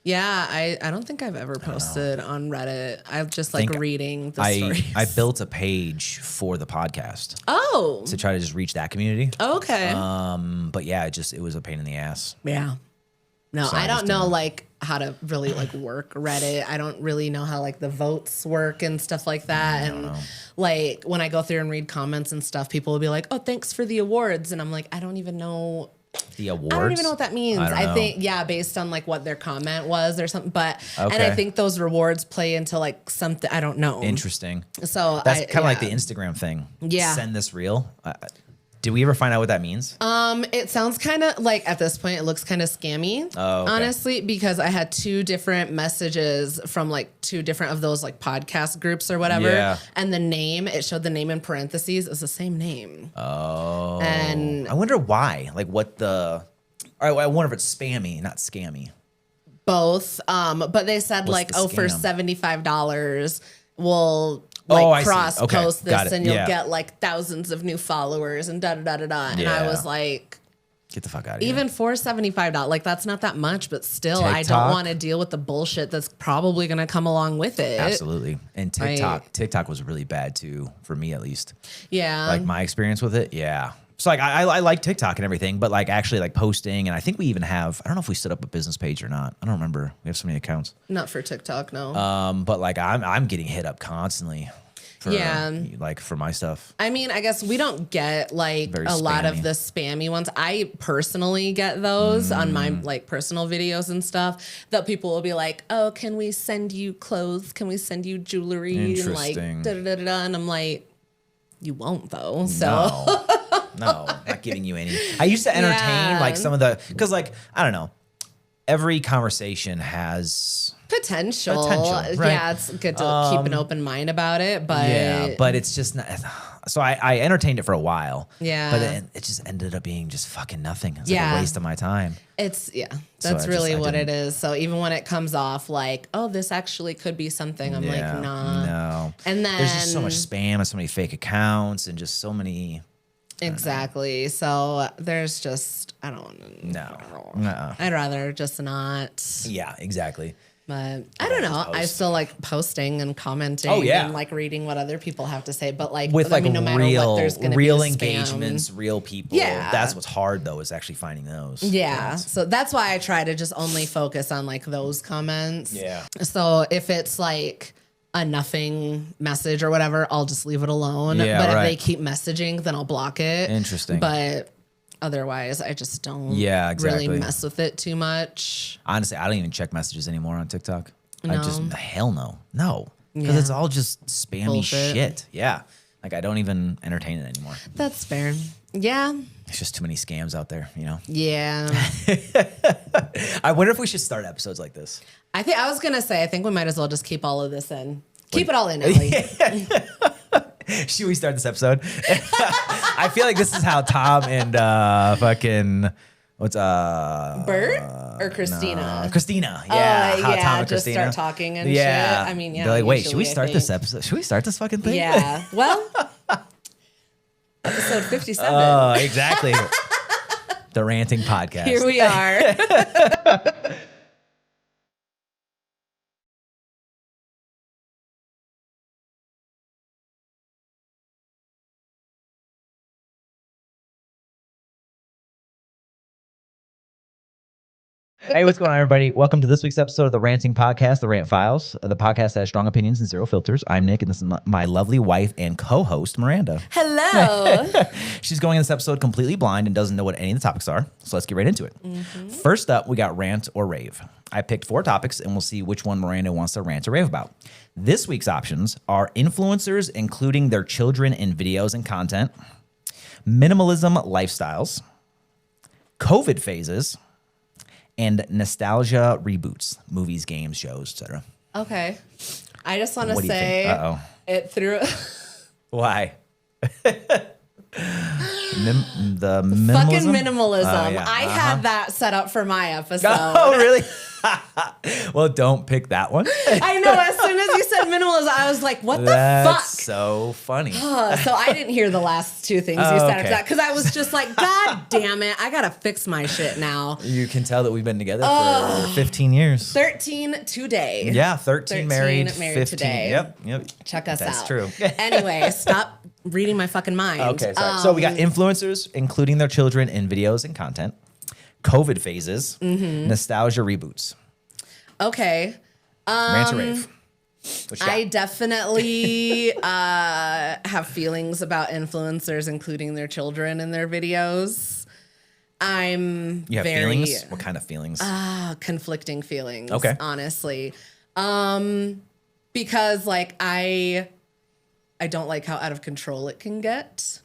Yeah, I don't think I've ever posted on Reddit. I'm just like reading the stories. I built a page for the podcast. Oh. To try to just reach that community. Okay. But yeah, it was a pain in the ass. Yeah. No, So I don't know like how to really like work Reddit. I don't really know how like the votes work and stuff like that. And like when I go through and read comments and stuff, people will be like, "Oh, thanks for the awards," and I'm like, I don't even know. The awards? I don't even know what that means. I think, based on like what their comment was or something. But and I think those rewards play into like something I don't know. Interesting. So that's kind of like the Instagram thing. Yeah. Send this reel. Did we ever find out what that means? It sounds kind of like at this point it looks kind of scammy, honestly, because I had 2 different messages from like 2 different of those like podcast groups or whatever. Yeah. And it showed the name in parentheses. It's the same name. Oh. And I wonder why. Like I wonder if it's spammy, not scammy. Both. But they said What's the for scam? $75 we'll cross post this and you'll get like thousands of new followers and da da da da. And I was like, get the fuck out of here. Even for $75, like that's not that much, but still, TikTok? I don't want to deal with the bullshit that's probably going to come along with it. Absolutely. And TikTok was really bad too, for me at least. Yeah. Like my experience with it. Yeah. So like I like TikTok and everything, but like actually like posting, and I think we even have, I don't know if we set up a business page or not. I don't remember. We have so many accounts. Not for TikTok, no. But like I'm getting hit up constantly. Like for my stuff. I mean, I guess we don't get like Very a lot of spammy. the spammy ones. I personally get those on my like personal videos and stuff that people will be like, "Oh, can we send you clothes? Can we send you jewelry?" And like da da da da. And I'm like, you won't though. So no, not giving you any. I used to entertain like some of the, because like I don't know, every conversation has potential. Right? Yeah, it's good to keep an open mind about it, but but it's just not. So I entertained it for a while. Yeah, but then it just ended up being just fucking nothing. It's like a waste of my time. That's really what it is. So even when it comes off like, oh, this actually could be something, I'm like, nah. No. And then there's just so much spam and so many fake accounts and just so many. Exactly. So there's just, I don't know. No. I'd rather just not. Yeah, exactly. But I don't know. I still like posting and commenting and like reading what other people have to say. But like, with like no matter real, what, there's gonna real be engagements, real people. Yeah. That's what's hard though, is actually finding those. Yeah. things. So that's why I try to just only focus on like those comments. Yeah. So if it's like a nothing message or whatever, I'll just leave it alone. Yeah, but if they keep messaging, then I'll block it. Interesting. But otherwise, I just don't exactly. really mess with it too much. Honestly, I don't even check messages anymore on TikTok. No. I just, hell no. No. Because it's all just spammy shit. Yeah. Like I don't even entertain it anymore. That's fair. Yeah. It's just too many scams out there, you know? Yeah. I wonder if we should start episodes like this. I think we might as well just keep all of this in. Keep it all in, Ellie. Should we start this episode? I feel like this is how Tom and fucking Bert or Christina? No. Christina. Yeah. How Tom and just Christina start talking and shit. I mean, They're like, wait, should we usually, start this episode? Should we start this fucking thing? Yeah. Well, episode 57. Oh, exactly. The Ranting Podcast. Here we are. Hey, what's going on, everybody? Welcome to this week's episode of the Ranting Podcast, the Rant Files, the podcast that has strong opinions and zero filters. I'm Nick, and this is my lovely wife and co-host, Miranda. Hello. She's going in this episode completely blind and doesn't know what any of the topics are, so let's get right into it. First up, we got Rant or Rave. I picked 4 topics, and we'll see which one Miranda wants to rant or rave about. This week's options are influencers including their children in videos and content, minimalism lifestyles, COVID phases, and nostalgia reboots, movies, games, shows, etc. Okay. I just want to What do you say think? Uh-oh. it threw. Why? The minimalism? Fucking minimalism. Oh, yeah. I had that set up for my episode. Oh, really? Well, don't pick that one. I know. As soon as you said said minimalism, I was like, what the That's fuck? so funny. So I didn't hear the last two things you said after that because I was just like, God damn it, I gotta fix my shit now. You can tell that we've been together for 15 years. 13 today. Yeah, 13 married 15. Today. Yep. Check us out. That's true. Anyway, stop reading my fucking mind. Okay, sorry. So we got influencers, including their children in videos and content, COVID phases, nostalgia reboots. Okay. Rant or rave? What you got? I definitely have feelings about influencers, including their children in their videos. I'm You have very feelings? What kind of feelings? conflicting feelings. Okay. Honestly, because like I don't like how out of control it can get.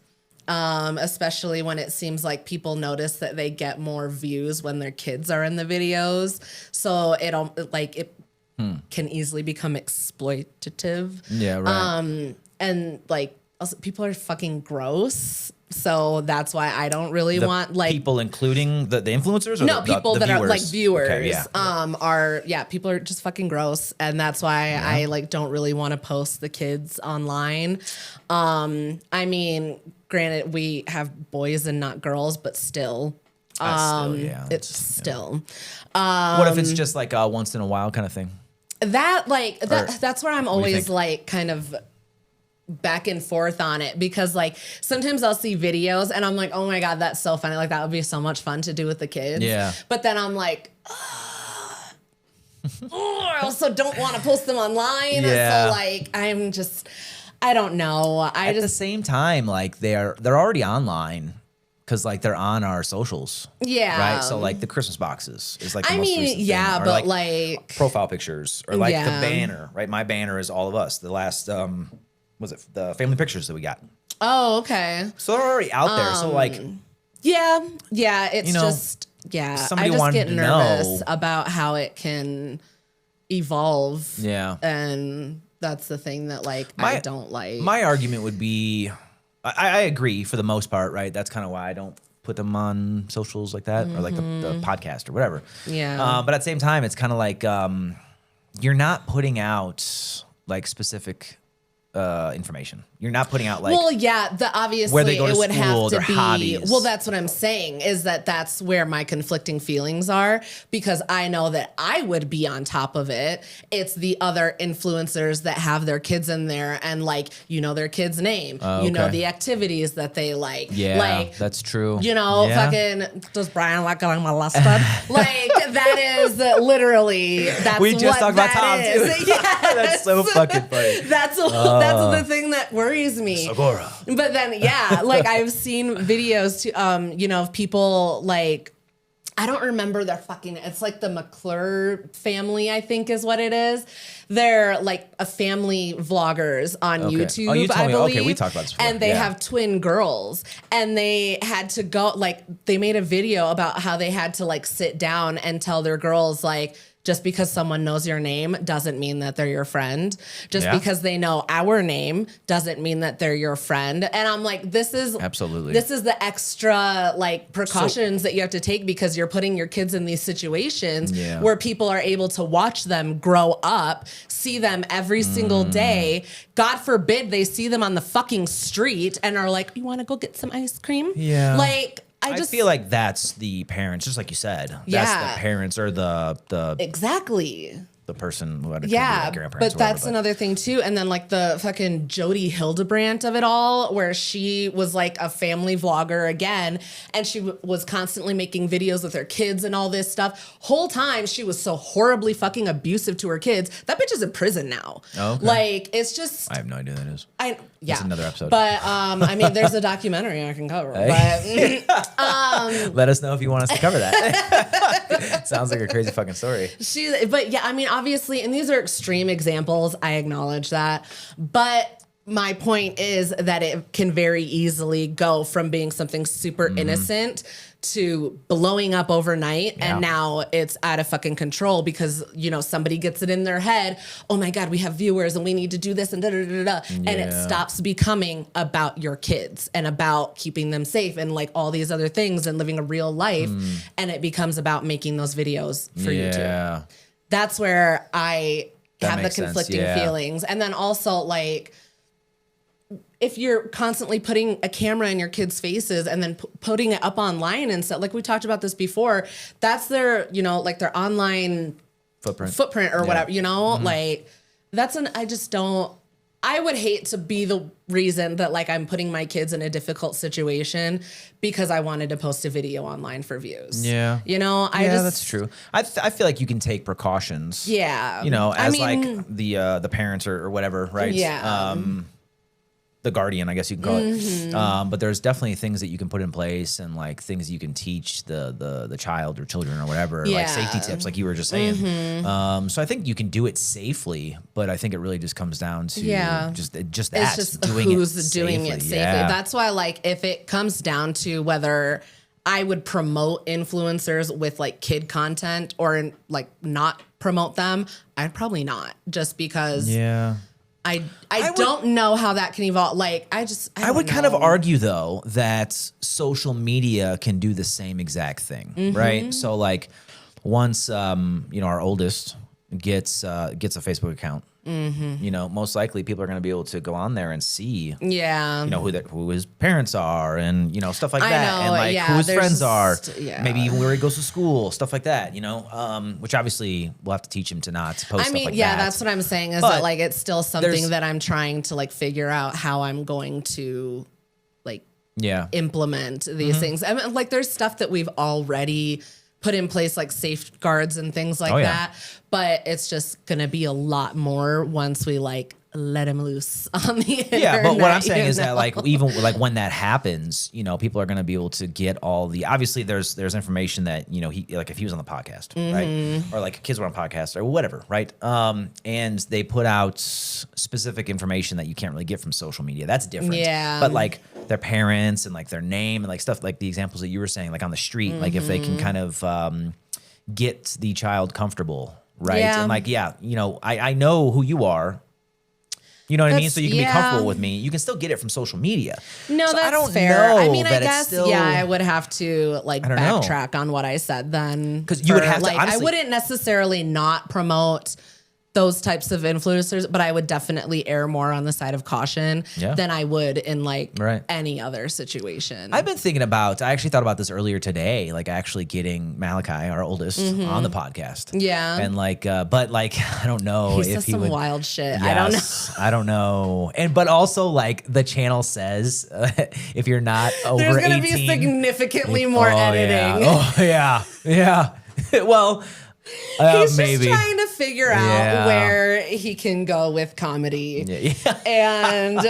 Especially when it seems like people notice that they get more views when their kids are in the videos. So it can easily become exploitative. Yeah, right. And like also, people are fucking gross. So that's why I don't really want like people, including the influencers, or no people the that viewers? are like viewers. Okay, yeah. People are just fucking gross, and that's why I like don't really want to post the kids online. I mean, granted, we have boys and not girls, but still. It's still. What if it's just like a once in a while kind of thing? That's where I'm always like kind of back and forth on it, because like sometimes I'll see videos and I'm like, oh my God, that's so funny. Like that would be so much fun to do with the kids. Yeah. But then I'm like, I also don't want to post them online. Yeah. So like, I don't know. At the same time, like they're already online because like they're on our socials. Yeah. Right. So like the Christmas boxes is like the I most mean, recent yeah, thing. Or but like profile pictures or like the Yeah. banner, right? My banner is all of us. The last was it the family pictures that we got? Oh, okay. So they're already out there. So like Yeah. It's You know, just somebody I just wanted get to nervous know. about how it can evolve. Yeah. And that's the thing that like I don't like. My argument would be I agree for the most part, right? That's kind of why I don't put them on socials like that or like the podcast or whatever. Yeah. But at the same time, it's kind of like you're not putting out like specific information. You're not putting out like obviously where they go to it would school, have their to be hobbies. well, that's what I'm saying, is that's where my conflicting feelings are, because I know that I would be on top of it. It's the other influencers that have their kids in there and like their kid's name, the activities that they like. Yeah, like that's true. Fucking does Brian like getting molested? Like that is literally We just talked about Tom too. Yes. That's so fucking funny. That's the thing that worries me. Segura. But then, like I've seen videos to, of people like, I don't remember their fucking, it's like the McClure family, I think is what it is. They're like a family vloggers on YouTube, Oh, you told I me. believe. Okay, we talked about this before. And they have twin girls, and they had to go, like they made a video about how they had to like sit down and tell their girls like, just because someone knows your name doesn't mean that they're your friend. Just because they know our name doesn't mean that they're your friend. And I'm like, this is the extra like precautions that you have to take, because you're putting your kids in these situations where people are able to watch them grow up, see them every single day. God forbid they see them on the fucking street and are like, you want to go get some ice cream? Yeah. Like, I feel like that's the parents, just like you said. That's the parents or the exactly. The person who had to yeah, grandparents. But that's another thing too. And then like the fucking Jody Hildebrandt of it all, where she was like a family vlogger again, and she was constantly making videos with her kids and all this stuff. Whole time she was so horribly fucking abusive to her kids. That bitch is in prison now. Oh, okay. Like it's just I have no idea who that is. That's another episode. But I mean, there's a documentary I can cover. But let us know if you want us to cover that. Sounds like a crazy fucking story. But yeah, I mean, obviously, and these are extreme examples. I acknowledge that. But my point is that it can very easily go from being something super innocent to blowing up overnight. Yeah. And now it's out of fucking control because, somebody gets it in their head. Oh my God, we have viewers and we need to do this and da da da da. And it stops becoming about your kids and about keeping them safe and like all these other things and living a real life. And it becomes about making those videos for YouTube. That's where I have the conflicting feelings. And then also like, if you're constantly putting a camera in your kids' faces and then putting it up online and stuff, like we talked about this before, that's their, you know, like their online footprint or whatever, you know, like I would hate to be the reason that like I'm putting my kids in a difficult situation because I wanted to post a video online for views. Yeah. You know, that's true. I feel like you can take precautions. Yeah. You know, as like the parents or whatever, right? Yeah. The guardian, I guess you can call it. But there's definitely things that you can put in place and like things you can teach the child or children or whatever, like safety tips, like you were just saying. So I think you can do it safely, but I think it really just comes down to just that, it's just who's doing it safely. That's why, like, if it comes down to whether I would promote influencers with like kid content or like not promote them, I'd probably not, just because. I don't know how that can evolve. Like, I would kind of argue though that social media can do the same exact thing, right? So like once, you know, our oldest gets a Facebook account, you know, most likely people are going to be able to go on there and see, you know, who his parents are and, you know, stuff like that. And like who his friends are, maybe even where he goes to school, stuff like that, you know, which obviously we'll have to teach him to not post stuff like that. That's what I'm saying is that like, it's still something that I'm trying to like figure out how I'm going to like implement these things. I mean, like there's stuff that we've already put in place, like safeguards and things like that. But it's just going to be a lot more once we like let him loose on the internet. Yeah, but what I'm saying is that like even like when that happens, you know, people are going to be able to get all the, obviously there's information that, you know, he, like if he was on the podcast, right? Or like kids were on podcast or whatever, right? And they put out specific information that you can't really get from social media. That's different. Yeah. But like their parents and like their name and like stuff like the examples that you were saying, like on the street, like if they can kind of get the child comfortable, right? And like, you know, I know who you are. You know what I mean? So you can be comfortable with me. You can still get it from social media. No, so that's fair. I mean, I guess, I would have to like backtrack on what I said then. Because you would have to, honestly, I wouldn't necessarily not promote those types of influencers, but I would definitely err more on the side of caution than I would in like any other situation. I've been thinking about, I actually thought about this earlier today, like actually getting Malachi, our oldest, on the podcast. Yeah. And like, but like, I don't know if he says some wild shit. Yes, I don't know. And, but also like the channel says, if you're not over 18. There's going to be significantly more editing. Yeah. Well, he's just trying to figure out where he can go with comedy. And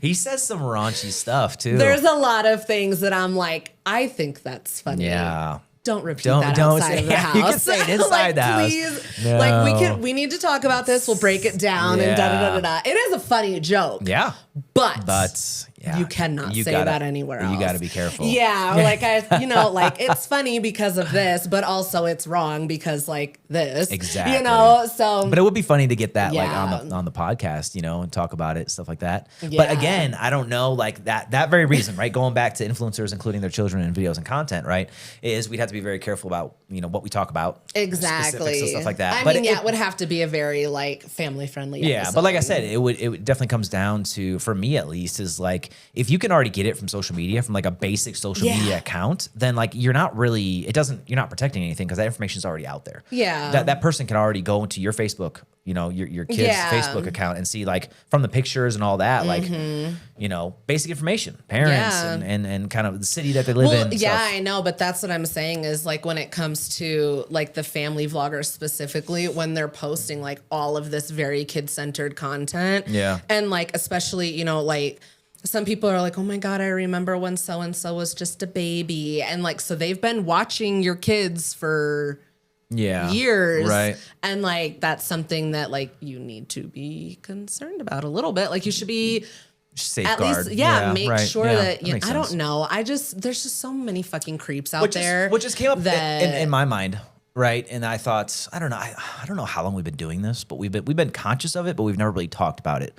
he says some raunchy stuff too. There's a lot of things that I'm like, I think that's funny. Yeah. Don't repeat that outside of the house. You can say it inside the house. Please. No. Like we need to talk about this. We'll break it down and da-da-da-da-da. It is a funny joke. Yeah. But you cannot say that anywhere else. You got to be careful. Yeah. Like like it's funny because of this, but also it's wrong because like this. Exactly. You know, so. But it would be funny to get that like on the podcast, you know, and talk about it, stuff like that. Yeah. But again, I don't know, like that very reason, right? Going back to influencers, including their children in videos and content, right? Is we'd have to be very careful about, you know, what we talk about. Exactly. And stuff like that. I mean, it would have to be a very like family friendly episode. Yeah. But like I said, it definitely comes down to, for me at least, is like, if you can already get it from social media, from like a basic social media account, then like you're not protecting anything because that information is already out there. Yeah. That person can already go into your Facebook, you know, your kid's Facebook account and see like from the pictures and all that, like, you know, basic information, parents and kind of the city that they live in. Yeah, stuff. I know. But that's what I'm saying is like when it comes to like the family vloggers specifically, when they're posting like all of this very kid-centered content. Yeah. And like, especially, you know, like, some people are like, oh my God, I remember when so-and-so was just a baby. And like, so they've been watching your kids for years. Right. And like, that's something that like you need to be concerned about a little bit. Like you should be safeguard. At least, make sure that, you know, I don't know. There's just so many fucking creeps out there. Which just came up in my mind. right? And I thought, I don't know, I don't know how long we've been doing this, but we've been conscious of it, but we've never really talked about it.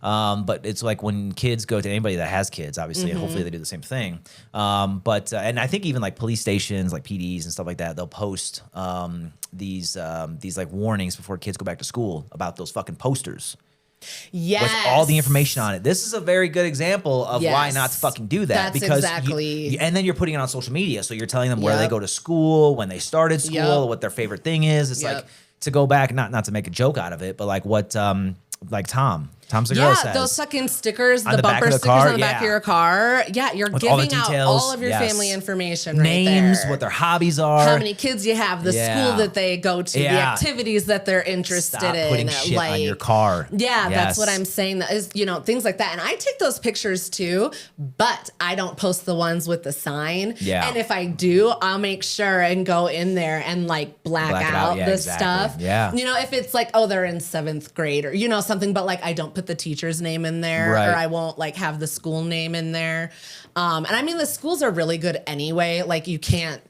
But it's like when kids go to anybody that has kids, obviously, and hopefully they do the same thing. And I think even like police stations, like PDs and stuff like that, they'll post these like warnings before kids go back to school about those fucking posters. Yes. With all the information on it. This is a very good example of why not to fucking do that. That's because exactly. and then you're putting it on social media. So you're telling them where they go to school, when they started school, what their favorite thing is. It's like to go back, not to make a joke out of it, but like what like Tom Segura says. Those fucking stickers, the back bumper of the stickers car, on the back of your car. Yeah, you're with all the giving out details, all of your family information names, right there. what their hobbies are, how many kids you have, the school that they go to, the activities that they're interested in. Putting shit on your car. Yeah, that's what I'm saying. That is, things like that. And I take those pictures too, but I don't post the ones with the sign. Yeah. And if I do, I'll make sure and go in there and like black out the stuff. Yeah. If it's like, oh, they're in 7th grade or, something, but like I don't put the teacher's name in there, or I won't like have the school name in there. And I mean, the schools are really good anyway. Like you can't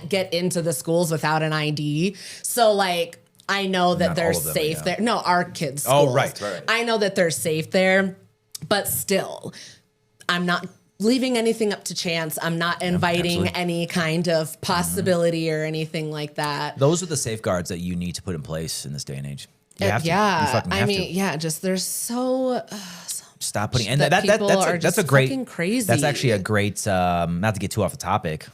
get into the schools without an ID. So like, I know that they're safe there. No, our kids' schools. Oh, right. I know that they're safe there, but still, I'm not leaving anything up to chance. I'm not inviting any kind of possibility or anything like that. Those are the safeguards that you need to put in place in this day and age. You have to. Just there's so stop putting, and that's a great, crazy. That's actually a great, not to get too off the topic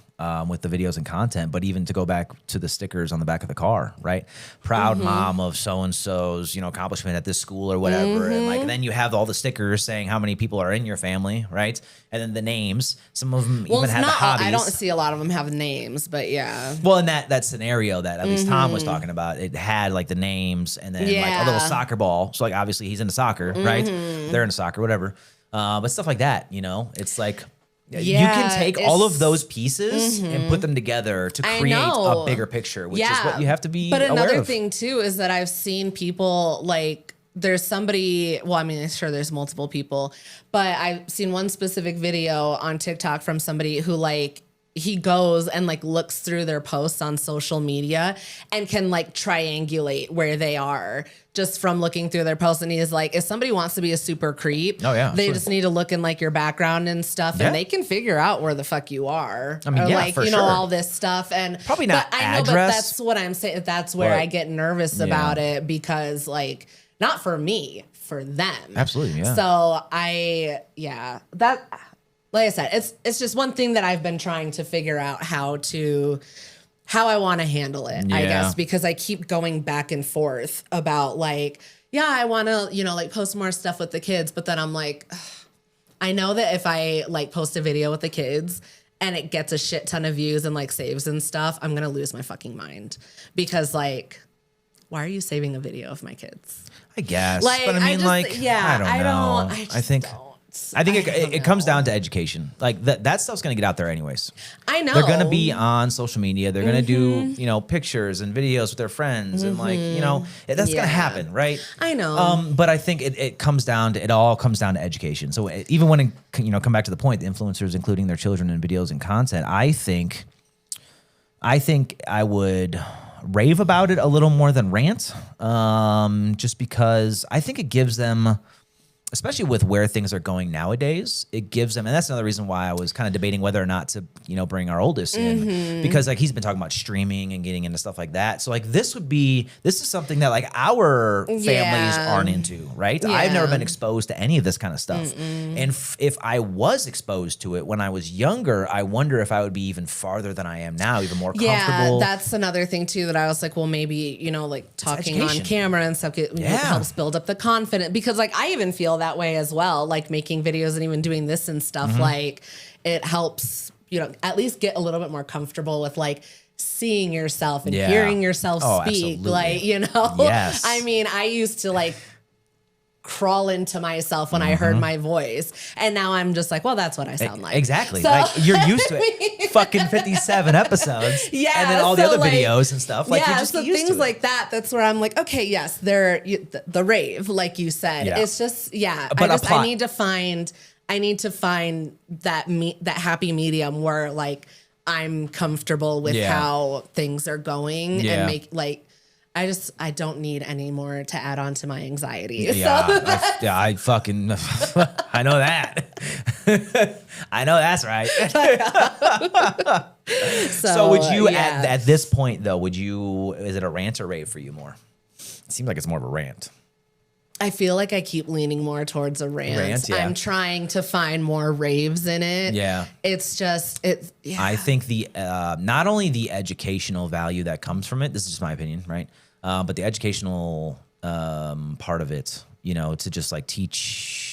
with the videos and content, but even to go back to the stickers on the back of the car, right? Proud mom of so-and-so's, accomplishment at this school or whatever. And then you have all the stickers saying how many people are in your family, right? And then the names, some of them even had the hobbies. I don't see a lot of them have names, but yeah. Well, in that scenario that at least Tom was talking about, it had like the names and then like a little soccer ball. So like obviously he's into soccer, right? They're into soccer, whatever. But stuff like that, it's like, you can take all of those pieces and put them together to create a bigger picture, which is what you have to be aware of. But another thing too is that I've seen people like there's somebody, well, I mean, I'm sure there's multiple people, but I've seen one specific video on TikTok from somebody who like he goes and like looks through their posts on social media and can like triangulate where they are just from looking through their posts. And he's like, if somebody wants to be a super creep, they just need to look in like your background and stuff and they can figure out where the fuck you are. I mean, or like, for sure. all this stuff. And probably not but I know, address. but that's what I'm saying. That's where I get nervous about it because like, not for me, for them. Absolutely. Yeah. So like I said, it's just one thing that I've been trying to figure out how I want to handle it, I guess, because I keep going back and forth about like, I want to, like post more stuff with the kids. But then I'm like, ugh, I know that if I like post a video with the kids and it gets a shit ton of views and like saves and stuff, I'm going to lose my fucking mind because like, why are you saving a video of my kids? I guess. Like, but I mean, I don't know. I think it comes down to education. Like that stuff's going to get out there anyways. I know. They're going to be on social media. They're going to do, pictures and videos with their friends and like, that's going to happen, right? I know. But I think it all comes down to education. So even when, come back to the point, the influencers including their children in videos and content, I think I would rave about it a little more than rant, just because I think it gives them, especially with where things are going nowadays, it gives them, and that's another reason why I was kind of debating whether or not to, bring our oldest in, because like he's been talking about streaming and getting into stuff like that. So like this is something that like our families aren't into, right? Yeah. I've never been exposed to any of this kind of stuff. And if I was exposed to it when I was younger, I wonder if I would be even farther than I am now, even more comfortable. Yeah, that's another thing too that I was like, well, maybe, like talking on camera and stuff helps build up the confidence, because like I even feel that way as well, like making videos and even doing this and stuff, like it helps, at least get a little bit more comfortable with like seeing yourself and hearing yourself speak. Absolutely. Like, Yes. I mean, I used to like crawl into myself when I heard my voice, and now I'm just like, well, that's what I sound like. Exactly. So, like you're used to it. Fucking 57 episodes. Yeah. And then all the other videos and stuff. Like you're just so used things to it. like that. That's where I'm like, okay, yes, the rave, like you said. Yeah. It's just, But I need to find that happy medium where like I'm comfortable with how things are going and make like, I don't need any more to add on to my anxiety. Yeah, so. I fucking, I know that. I know that's right. So would you, at this point though, is it a rant or rave for you more? It seems like it's more of a rant. I feel like I keep leaning more towards a rant. I'm trying to find more raves in it. Yeah. It's just, I think not only the educational value that comes from it, this is just my opinion, right? But the educational part of it, to just like teach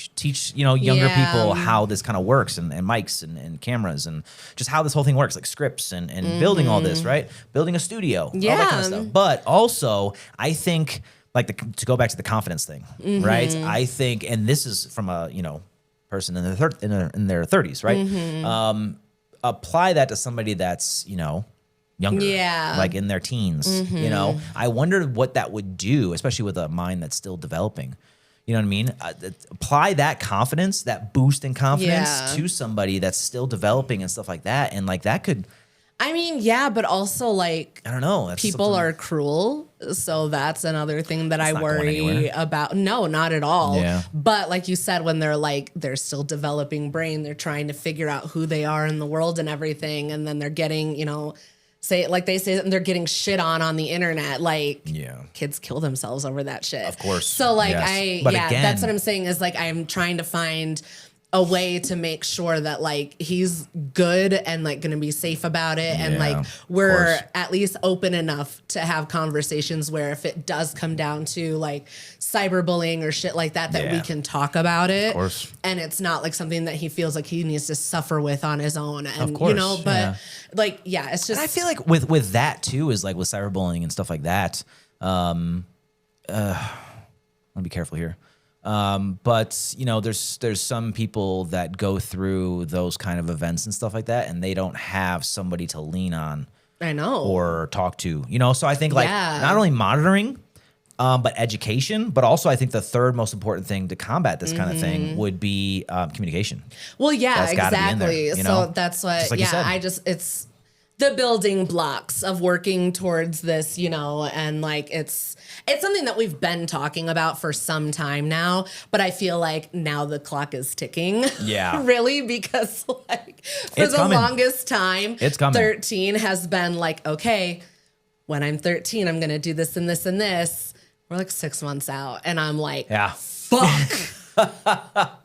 younger people how this kind of works and mics and cameras and just how this whole thing works, like scripts and building all this, right? Building a studio, all that kind of stuff. But also, I think to go back to the confidence thing, right? I think, and this is from a person in their 30s, right? Apply that to somebody that's younger, like in their teens. I wonder what that would do, especially with a mind that's still developing. You know what I mean? Apply that confidence, that boost in confidence to somebody that's still developing and stuff like that, and like that could. I mean, but also like I don't know. People are cruel, so that's another thing that I worry about. No, not at all. Yeah. But like you said, when they're still developing brain, they're trying to figure out who they are in the world and everything, and then they're getting they're getting shit on the internet. Like kids kill themselves over that shit. Of course. So like that's what I'm saying is like I'm trying to find a way to make sure that like he's good and like going to be safe about it. And like we're at least open enough to have conversations where if it does come down to like cyberbullying or shit like that, that we can talk about it. Of course. And it's not like something that he feels like he needs to suffer with on his own. And, but like, it's just. And I feel like with that too is like with cyberbullying and stuff like that. I'm gonna be careful here. But there's some people that go through those kind of events and stuff like that, and they don't have somebody to lean on. I know. Or talk to, So I think like not only monitoring, but education, but also I think the third most important thing to combat this kind of thing would be communication. Well, exactly. So that's what, like it's the building blocks of working towards this, and like it's something that we've been talking about for some time now, but I feel like now the clock is ticking. Yeah. Really, because like for the longest time, 13 has been like, okay, when I'm 13, I'm going to do this and this and this. We're like 6 months out and I'm like, fuck. It's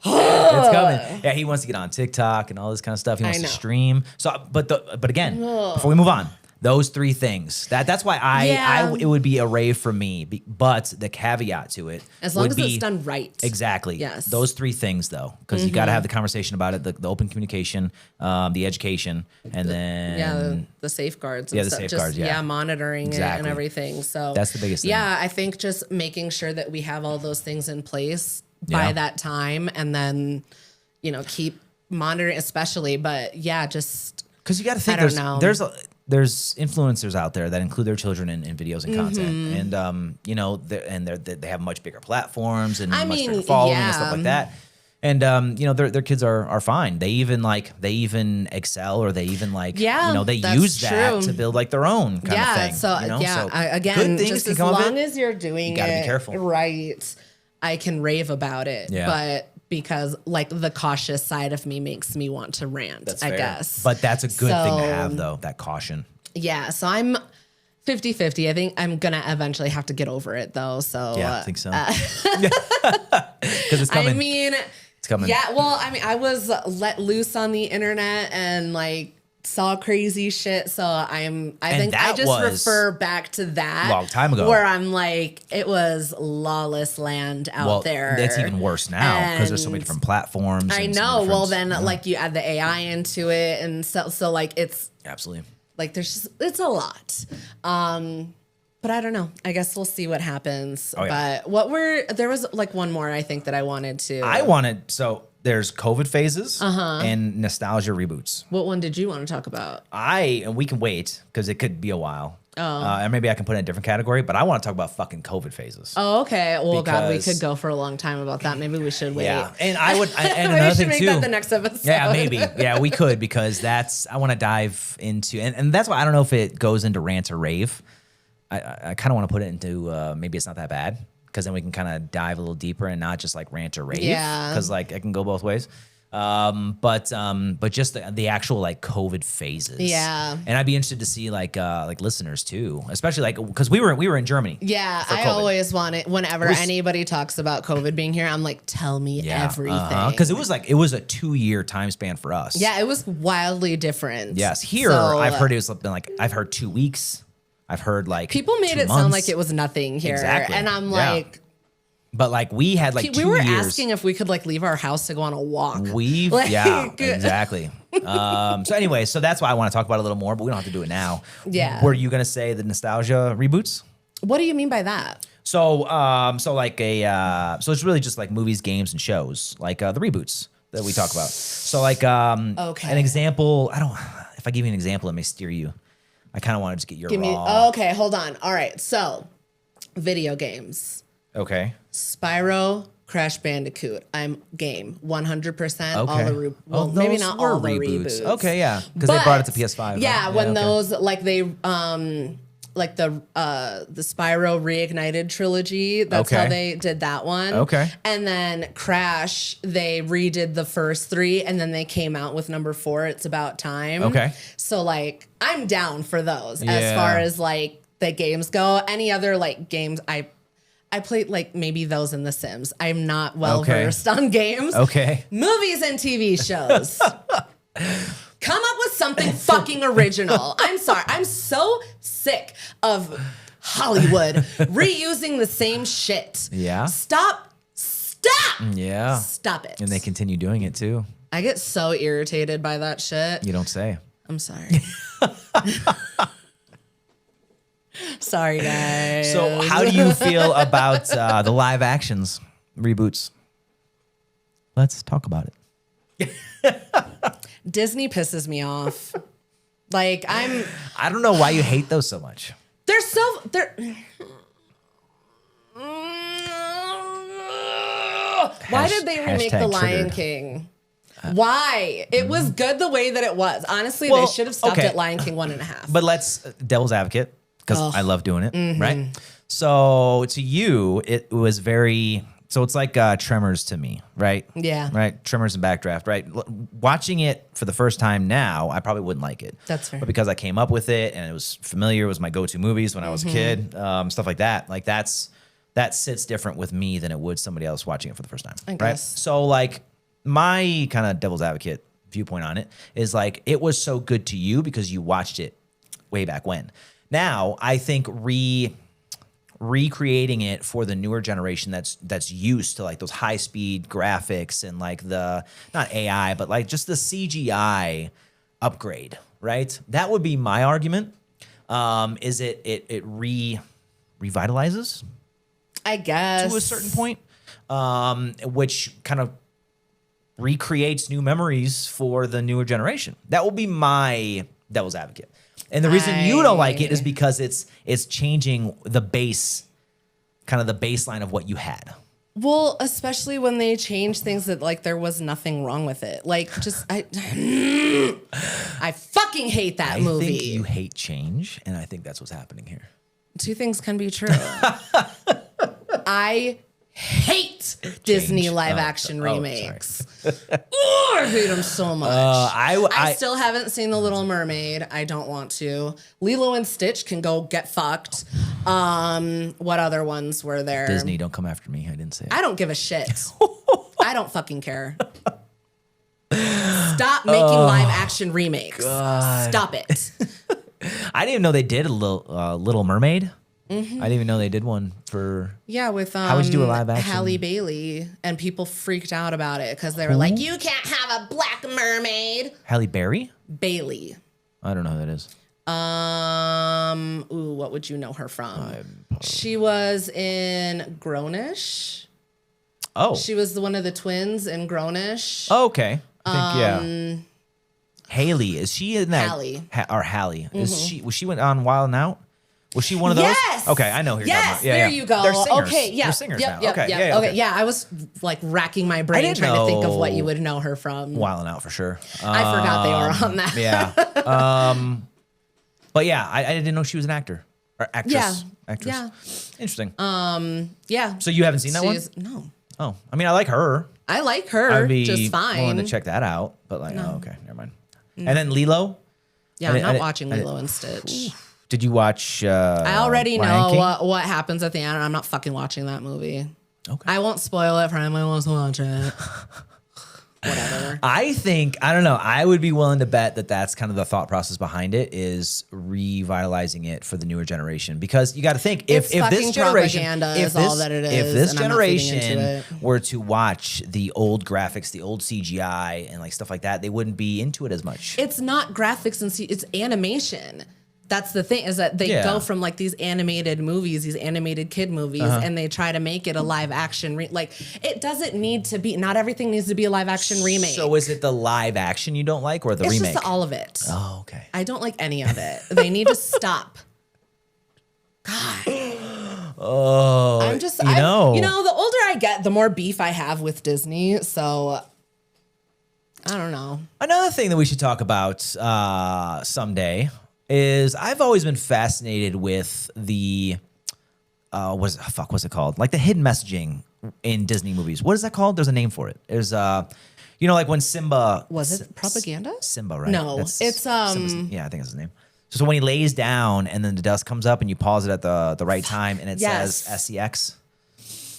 coming. Yeah, he wants to get on TikTok and all this kind of stuff. He wants to stream. So, but again, before we move on, those three things. That's why it would be a rave for me. But the caveat to it, as long as it's done right, exactly. Yes, those three things though, because you got to have the conversation about it, the open communication, the education, and then the safeguards. And stuff. Safeguards. Monitoring it and everything. So that's the biggest thing. Yeah, I think just making sure that we have all those things in place by that time, and then keep monitoring, especially. But just because you got to think there's influencers out there that include their children in videos and content, and they have much bigger platforms and much bigger following and stuff like that. And their kids are fine. They even excel, or they even they use that to build like their own kind of thing. So again, just as long as you're doing you gotta be careful. Right, I can rave about it. Yeah. But because like the cautious side of me makes me want to rant, I guess. But that's a good thing to have though, that caution. Yeah. So I'm 50-50. I think I'm going to eventually have to get over it though. So yeah, I think so. Because it's coming. I mean, it's coming. Yeah. Well, I mean, I was let loose on the internet and like saw crazy shit. So I think I just refer back to that a long time ago, where I'm like, it was lawless land out there. It's even worse now because there's so many different platforms. I know. Well, then like you add the AI into it, and so like it's absolutely like it's a lot. But I don't know. I guess we'll see what happens. Oh, yeah. But there was like one more I think that I wanted to. So there's COVID phases and nostalgia reboots. What one did you want to talk about? And we can wait because it could be a while. And maybe I can put it in a different category, but I want to talk about fucking COVID phases. Oh, okay. Well, God, we could go for a long time about that. Maybe we should wait. Yeah, and I would. And we another should thing make too. that the next episode. Yeah, maybe. Yeah, we could because I want to dive into, and that's why I don't know if it goes into rant or rave. I kind of want to put it into maybe it's not that bad because then we can kind of dive a little deeper and not just like rant or rave. Yeah, because like it can go both ways. But just the actual like COVID phases. Yeah. And I'd be interested to see like listeners too, especially like because we were in Germany. Yeah, I always want it whenever anybody talks about COVID being here. I'm like, tell me everything. Because it was a 2-year time span for us. Yeah, it was wildly different. Yes, here I've heard it was been like I've heard 2 weeks. I've heard like people made it sound like it was nothing here, and I'm like. But like we had like 2 years. We were asking if we could like leave our house to go on a walk. Yeah, exactly. So anyway, so that's why I want to talk about it a little more, but we don't have to do it now. Yeah. Were you gonna say the nostalgia reboots? What do you mean by that? So so it's really just like movies, games, and shows, like the reboots that we talk about. So like okay. An example. If I give you an example, it may steer you. I kind of want to just get your raw. Okay, hold on. All right, so video games. Okay. Spyro, Crash Bandicoot. I'm game 100%. Okay. All the maybe not all the reboots. Okay, yeah, because they brought it to PS5. Yeah, right? When those like they like the Spyro Reignited trilogy. That's how they did that one. Okay. And then Crash, they redid the first 3, and then they came out with number 4. It's About Time. Okay. So like I'm down for those as far as like the games go. Any other like games I played like maybe those in The Sims. I'm not well versed on games. Okay. Movies and TV shows. Come up with something fucking original. I'm sorry. I'm so sick of Hollywood reusing the same shit. Yeah. Stop. Yeah. Stop it. And they continue doing it too. I get so irritated by that shit. You don't say. I'm sorry. Sorry, guys. So how do you feel about the live actions reboots? Let's talk about it. Disney pisses me off. Like I don't know why you hate those so much. They're why did they remake The Lion King? Why? It was good the way that it was. Honestly, they should have stopped at Lion King 1.5. But let's devil's advocate, because I love doing it, right? So to you, it was very... So it's like Tremors to me, right? Yeah. Right? Tremors and Backdraft, right? Watching it for the first time now, I probably wouldn't like it. That's fair. But because I came up with it and it was familiar, it was my go-to movies when I was a kid, stuff like that. Like that sits different with me than it would somebody else watching it for the first time, I guess. right? So like my kind of devil's advocate viewpoint on it is like it was so good to you because you watched it way back when. Now, I think recreating it for the newer generation that's used to like those high speed graphics and like the not AI but like just the CGI upgrade, right? That would be my argument. Is it revitalizes, I guess, to a certain point, which kind of recreates new memories for the newer generation. That will be my devil's advocate. And the reason you don't like it is because it's changing the base, kind of the baseline of what you had. Well, especially when they change things that like there was nothing wrong with it. Like just I fucking hate that movie. I think you hate change, and I think that's what's happening here. Two things can be true. I hate Disney live action remakes. I hate them so much. I still haven't seen The Little Mermaid. I don't want to. Lilo and Stitch can go get fucked. What other ones were there? Disney, don't come after me. I didn't say it. I don't give a shit. I don't fucking care. Stop making live action remakes. God. Stop it. I didn't even know they did a Little Mermaid. Mm-hmm. I didn't even know they did one for... Yeah, with how would you do a live action? Halle Bailey, and people freaked out about it because they were like, you can't have a black mermaid. Halle Berry? Bailey. I don't know who that is. What would you know her from? She was in Grownish. Oh. She was one of the twins in Grownish. Oh, okay. I think, Haley, is she in that? Hallie. Hallie. Was she went on Wild 'N Out? Was she one of those? Yes. Okay, I know who you're talking about. There you go. They're singers. Okay, yeah. They're singers Yep, now. Okay, okay. Yeah, I was like racking my brain trying to think of what you would know her from. Wildin' Out for sure. I forgot they were on that. Yeah. But yeah, I didn't know she was an actor or actress. Yeah. Actress. Yeah. Interesting. Yeah. So you haven't seen that one? No. Oh, I mean, I like her. I like her I'd be just fine. willing to check that out, but like, oh, okay, never mind. And then Lilo. Yeah, I'm not watching Lilo and Stitch. Did you watch? I already Lion know King? what happens at the end, and I'm not fucking watching that movie. Okay. I won't spoil it for anyone who wants to watch it. Whatever. I think, I don't know, I would be willing to bet that that's kind of the thought process behind it, is revitalizing it for the newer generation. Because you got to think, if this generation, all that it is, if this and I'm not feeding into generation it. were to watch the old graphics, the old CGI and like stuff like that, they wouldn't be into it as much. It's not graphics and it's animation. That's the thing, is that they go from like these animated movies, these animated kid movies, and they try to make it a live action. Like, it doesn't need to be, not everything needs to be a live action remake. So is it the live action you don't like, or the remake? It's just all of it. Oh, okay. I don't like any of it. They need to stop. God. Oh, I'm just, you know, the older I get, the more beef I have with Disney. So I don't know. Another thing that we should talk about someday is I've always been fascinated with the what's it called? Like the hidden messaging in Disney movies. What is that called? There's a name for it. There's like when Simba was it propaganda? Simba, right? No, That's it's yeah, I think that's his name. So when he lays down and then the dust comes up and you pause it at the right time and it says SEX.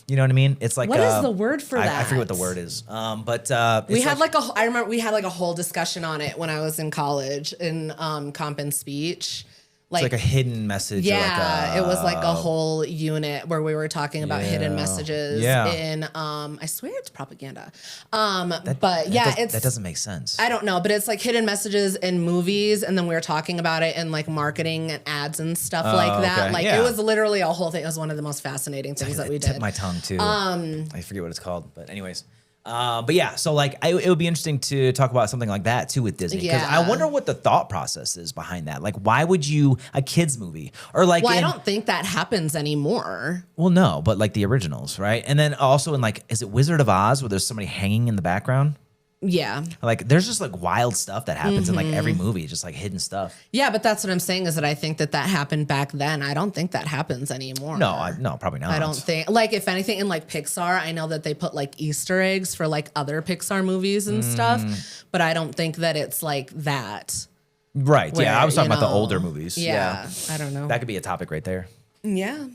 You know what I mean? It's like, what is the word for that? I forget what the word is. But I remember we had like a whole discussion on it when I was in college in comp and speech. It's like a hidden message. Yeah, it was like a whole unit where we were talking about hidden messages in, I swear it's propaganda. That doesn't make sense. I don't know, but it's like hidden messages in movies. And then we were talking about it in like marketing and ads and stuff like that. Okay. It was literally a whole thing. It was one of the most fascinating things that we did. Tipped my tongue too. I forget what it's called, but anyways. But yeah, so like it would be interesting to talk about something like that too with Disney, because I wonder what the thought process is behind that. Like, why would you, a kids movie or like? Well, I don't think that happens anymore. Well, no, but like the originals, right? And then also in like, is it Wizard of Oz where there's somebody hanging in the background? Yeah. Like there's just like wild stuff that happens in like every movie, just like hidden stuff. Yeah, but that's what I'm saying is that I think that happened back then. I don't think that happens anymore. No, probably not. I don't think, like, if anything in like Pixar, I know that they put like Easter eggs for like other Pixar movies and stuff, but I don't think that it's like that. Right. Where, I was talking about the older movies. Yeah. I don't know. That could be a topic right there. Yeah.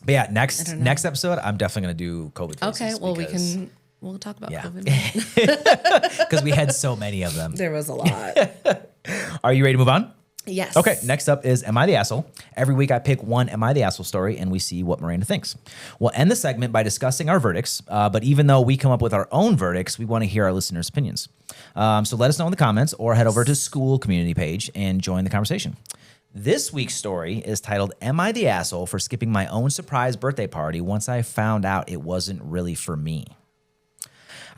But yeah, next episode, I'm definitely going to do COVID cases. Okay. Well, we'll talk about COVID. Because we had so many of them. There was a lot. Are you ready to move on? Yes. Okay, next up is Am I the Asshole? Every week I pick one Am I the Asshole story and we see what Miranda thinks. We'll end the segment by discussing our verdicts, but even though we come up with our own verdicts, we want to hear our listeners' opinions. So let us know in the comments or head over to school community page and join the conversation. This week's story is titled, Am I the Asshole for skipping my own surprise birthday party once I found out it wasn't really for me?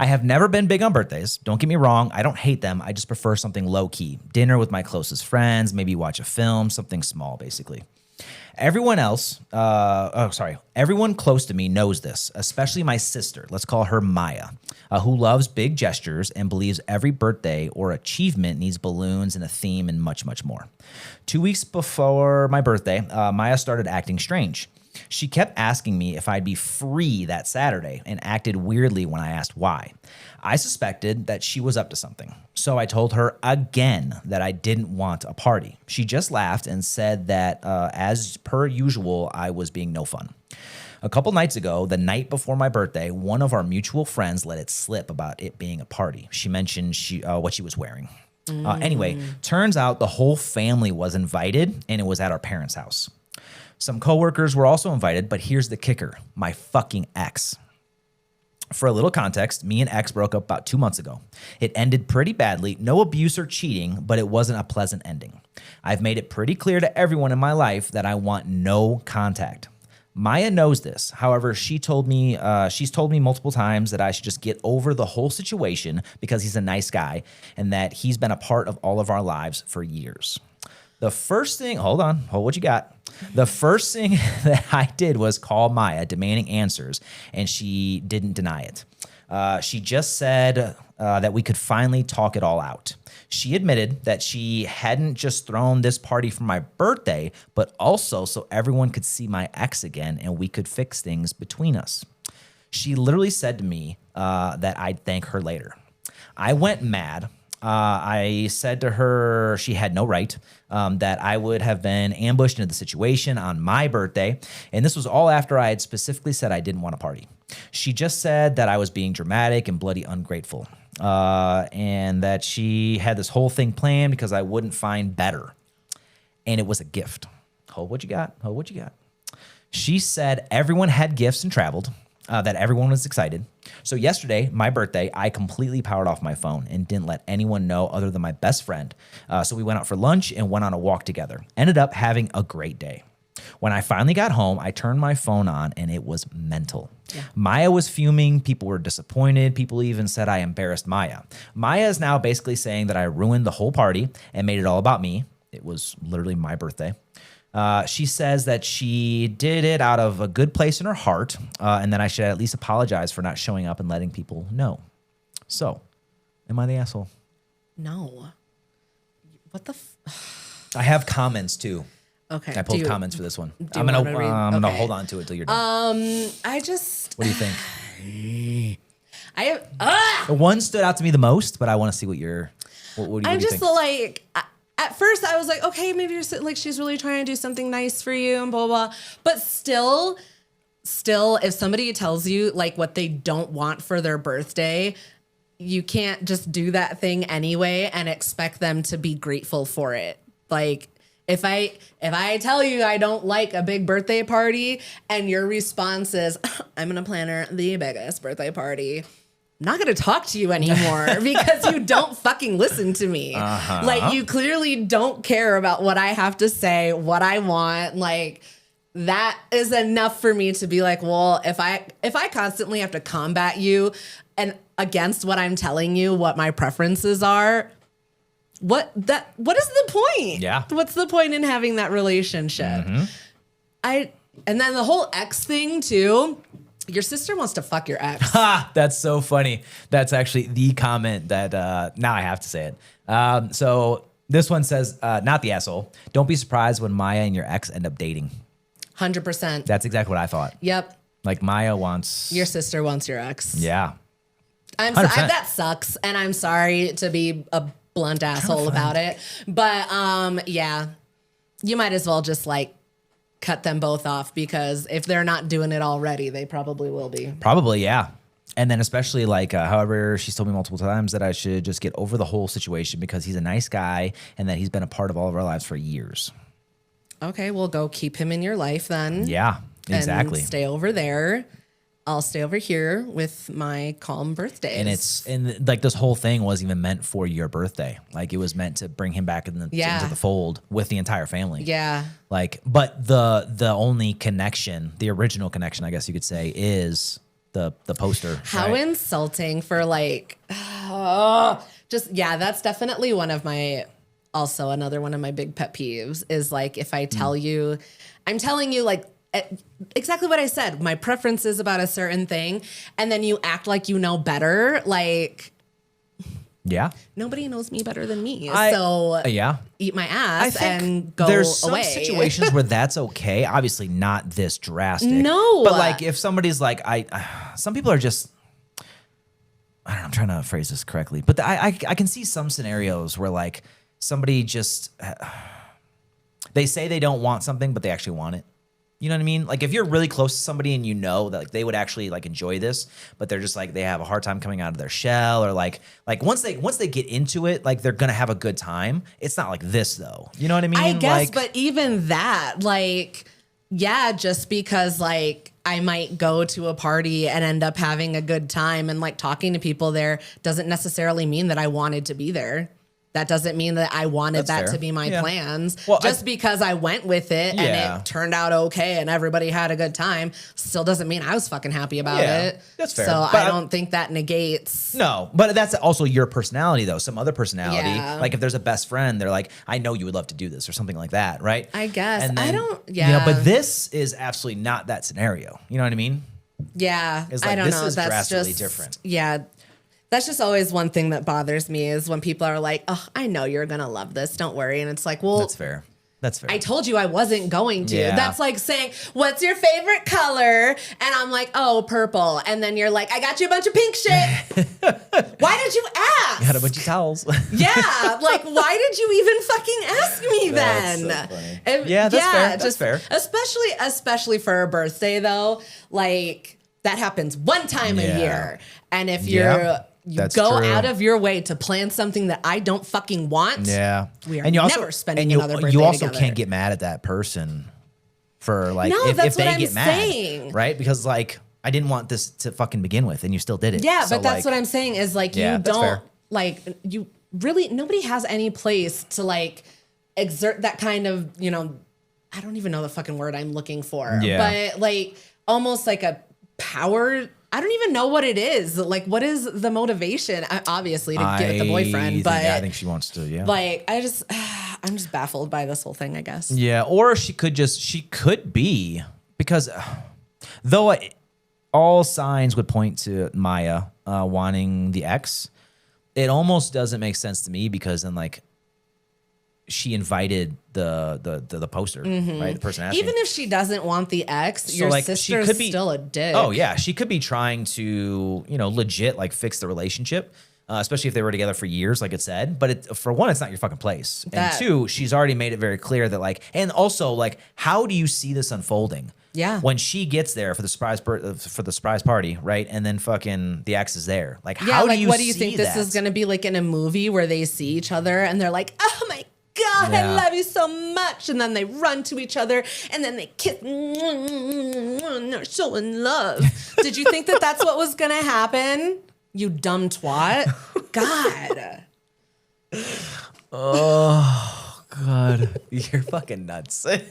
I have never been big on birthdays. Don't get me wrong. I don't hate them. I just prefer something low-key. Dinner with my closest friends, maybe watch a film, something small, basically. Everyone close to me knows this, especially my sister. Let's call her Maya, who loves big gestures and believes every birthday or achievement needs balloons and a theme and much, much more. 2 weeks before my birthday, Maya started acting strange. She kept asking me if I'd be free that Saturday and acted weirdly when I asked why. I suspected that she was up to something, so I told her again that I didn't want a party. She just laughed and said that, as per usual, I was being no fun. A couple nights ago, the night before my birthday, one of our mutual friends let it slip about it being a party. She mentioned what she was wearing. Anyway, turns out the whole family was invited, and it was at our parents' house. Some coworkers were also invited, but here's the kicker, my fucking ex. For a little context, me and ex broke up about 2 months ago. It ended pretty badly, no abuse or cheating, but it wasn't a pleasant ending. I've made it pretty clear to everyone in my life that I want no contact. Maya knows this. However, she's told me multiple times that I should just get over the whole situation because he's a nice guy and that he's been a part of all of our lives for years. The first thing, hold what you got. The first thing that I did was call Maya demanding answers, and she didn't deny it. She just said that we could finally talk it all out. She admitted that she hadn't just thrown this party for my birthday, but also so everyone could see my ex again and we could fix things between us. She literally said to me that I'd thank her later. I went mad. I said to her she had no right, that I would have been ambushed into the situation on my birthday. And this was all after I had specifically said I didn't want to party. She just said that I was being dramatic and bloody ungrateful, and that she had this whole thing planned because I wouldn't find better. And it was a gift. Hold what you got. She said everyone had gifts and traveled, that everyone was excited. So yesterday, my birthday, I completely powered off my phone and didn't let anyone know other than my best friend. So we went out for lunch and went on a walk together. Ended up having a great day. When I finally got home, I turned my phone on and it was mental. Yeah. Maya was fuming. People were disappointed. People even said I embarrassed Maya. Maya is now basically saying that I ruined the whole party and made it all about me. It was literally my birthday. She says that she did it out of a good place in her heart, and that I should at least apologize for not showing up and letting people know. So, am I the asshole? No. What the I have comments too. Okay. I pulled comments for this one. I'm gonna hold on to it till you're done. I just. What do you think? I have. The one stood out to me the most, but I want to see what you're. What do you just think? like. At first, I was like, okay, maybe you're like she's really trying to do something nice for you and blah blah. But still, if somebody tells you like what they don't want for their birthday, you can't just do that thing anyway and expect them to be grateful for it. Like. If I tell you I don't like a big birthday party and your response is, I'm going to plan her the biggest birthday party, I'm not going to talk to you anymore because you don't fucking listen to me. Uh-huh. Like, you clearly don't care about what I have to say, what I want. Like, that is enough for me to be like, well, if I constantly have to combat you and against what I'm telling you, what my preferences are, what is the point? Yeah. What's the point in having that relationship? Mm-hmm. And then the whole ex thing too. Your sister wants to fuck your ex. Ha! That's so funny. That's actually the comment that now I have to say it. So this one says, not the asshole. Don't be surprised when Maya and your ex end up dating. 100%. That's exactly what I thought. Yep. Like Maya wants. Your sister wants your ex. Yeah. That sucks. And I'm sorry to be a blunt asshole about it. But yeah, you might as well just like cut them both off because if they're not doing it already, they probably will be. Probably, yeah. And then especially like, however, she's told me multiple times that I should just get over the whole situation because he's a nice guy and that he's been a part of all of our lives for years. Okay, well, go keep him in your life then. Yeah, exactly. And stay over there. I'll stay over here with my calm birthdays. And like this whole thing wasn't even meant for your birthday. Like it was meant to bring him back into the fold with the entire family. Yeah. Like, but the only connection, the original connection, I guess you could say, is the poster. How insulting for like, that's definitely another one of my big pet peeves is like if I tell you, I'm telling you like, exactly what I said. My preference is about a certain thing, and then you act like you know better. Like, yeah, nobody knows me better than me. So eat my ass and go away. There's some situations where that's okay. Obviously, not this drastic. No, but like if somebody's like, some people are just. I don't know. I'm trying to phrase this correctly, but I can see some scenarios where like somebody just they say they don't want something, but they actually want it. You know what I mean? Like if you're really close to somebody and you know that like they would actually like enjoy this, but they're just like they have a hard time coming out of their shell, or like once they get into it, like they're gonna have a good time. It's not like this though. You know what I mean? I guess, but even that, like, yeah, just because like I might go to a party and end up having a good time and like talking to people there doesn't necessarily mean that I wanted to be there. that doesn't mean that I wanted That's fair. to be my plans. Well, just because I went with it and it turned out okay and everybody had a good time still doesn't mean I was fucking happy about it. That's fair. So But I don't think that negates. No, but that's also your personality, though. Some other personality, like if there's a best friend, they're like, I know you would love to do this or something like that, right? I guess. And then, I don't, You know, but this is absolutely not that scenario. You know what I mean? Yeah. It's like, I don't this know. is That's drastically just different. Yeah. That's just always one thing that bothers me is when people are like, oh, I know you're going to love this. Don't worry. And it's like, well, That's fair. That's fair. I told you I wasn't going to. Yeah. That's like saying, what's your favorite color? And I'm like, oh, purple. And then you're like, I got you a bunch of pink shit. Why did you ask? I had a bunch of towels. Yeah. Like, why did you even fucking ask me then? That's so funny. Yeah, that's fair. That's fair. Especially for a birthday, though. Like, that happens one time a year. And if you go out of your way to plan something that I don't fucking want. Yeah. We are never spending another birthday You also together. can't get mad at that person for like, No, if that's they what I'm get mad, saying. right? Because like, I didn't want this to fucking begin with and you still did it. Yeah, So, but that's like, what I'm saying is like, Yeah, you that's don't fair. like, you really, nobody has any place to like exert that kind of, you know, I don't even know the fucking word I'm looking for, but like almost like a power. I don't even know what it is. Like, what is the motivation? Obviously to get with the boyfriend, but I think she wants to, like, I'm just baffled by this whole thing, I guess. Yeah, or she could be, because though all signs would point to Maya wanting the ex, it almost doesn't make sense to me because then like she invited the poster, right? The person asking. Even if she doesn't want the ex, So, your like, sister is still a dick. Oh yeah, she could be trying to, you know, legit like fix the relationship, especially if they were together for years, like it said. But for one, it's not your fucking place, and two, she's already made it very clear that like, and also like, how do you see this unfolding? Yeah. When she gets there for the surprise party, right, and then fucking the ex is there, like, how do you? What do you think this is going to be like in a movie where they see each other and they're like, oh my God, I love you so much. And then they run to each other and then they kiss and they're so in love. Did you think that that's what was going to happen? You dumb twat. God. Oh, God. You're fucking nuts. I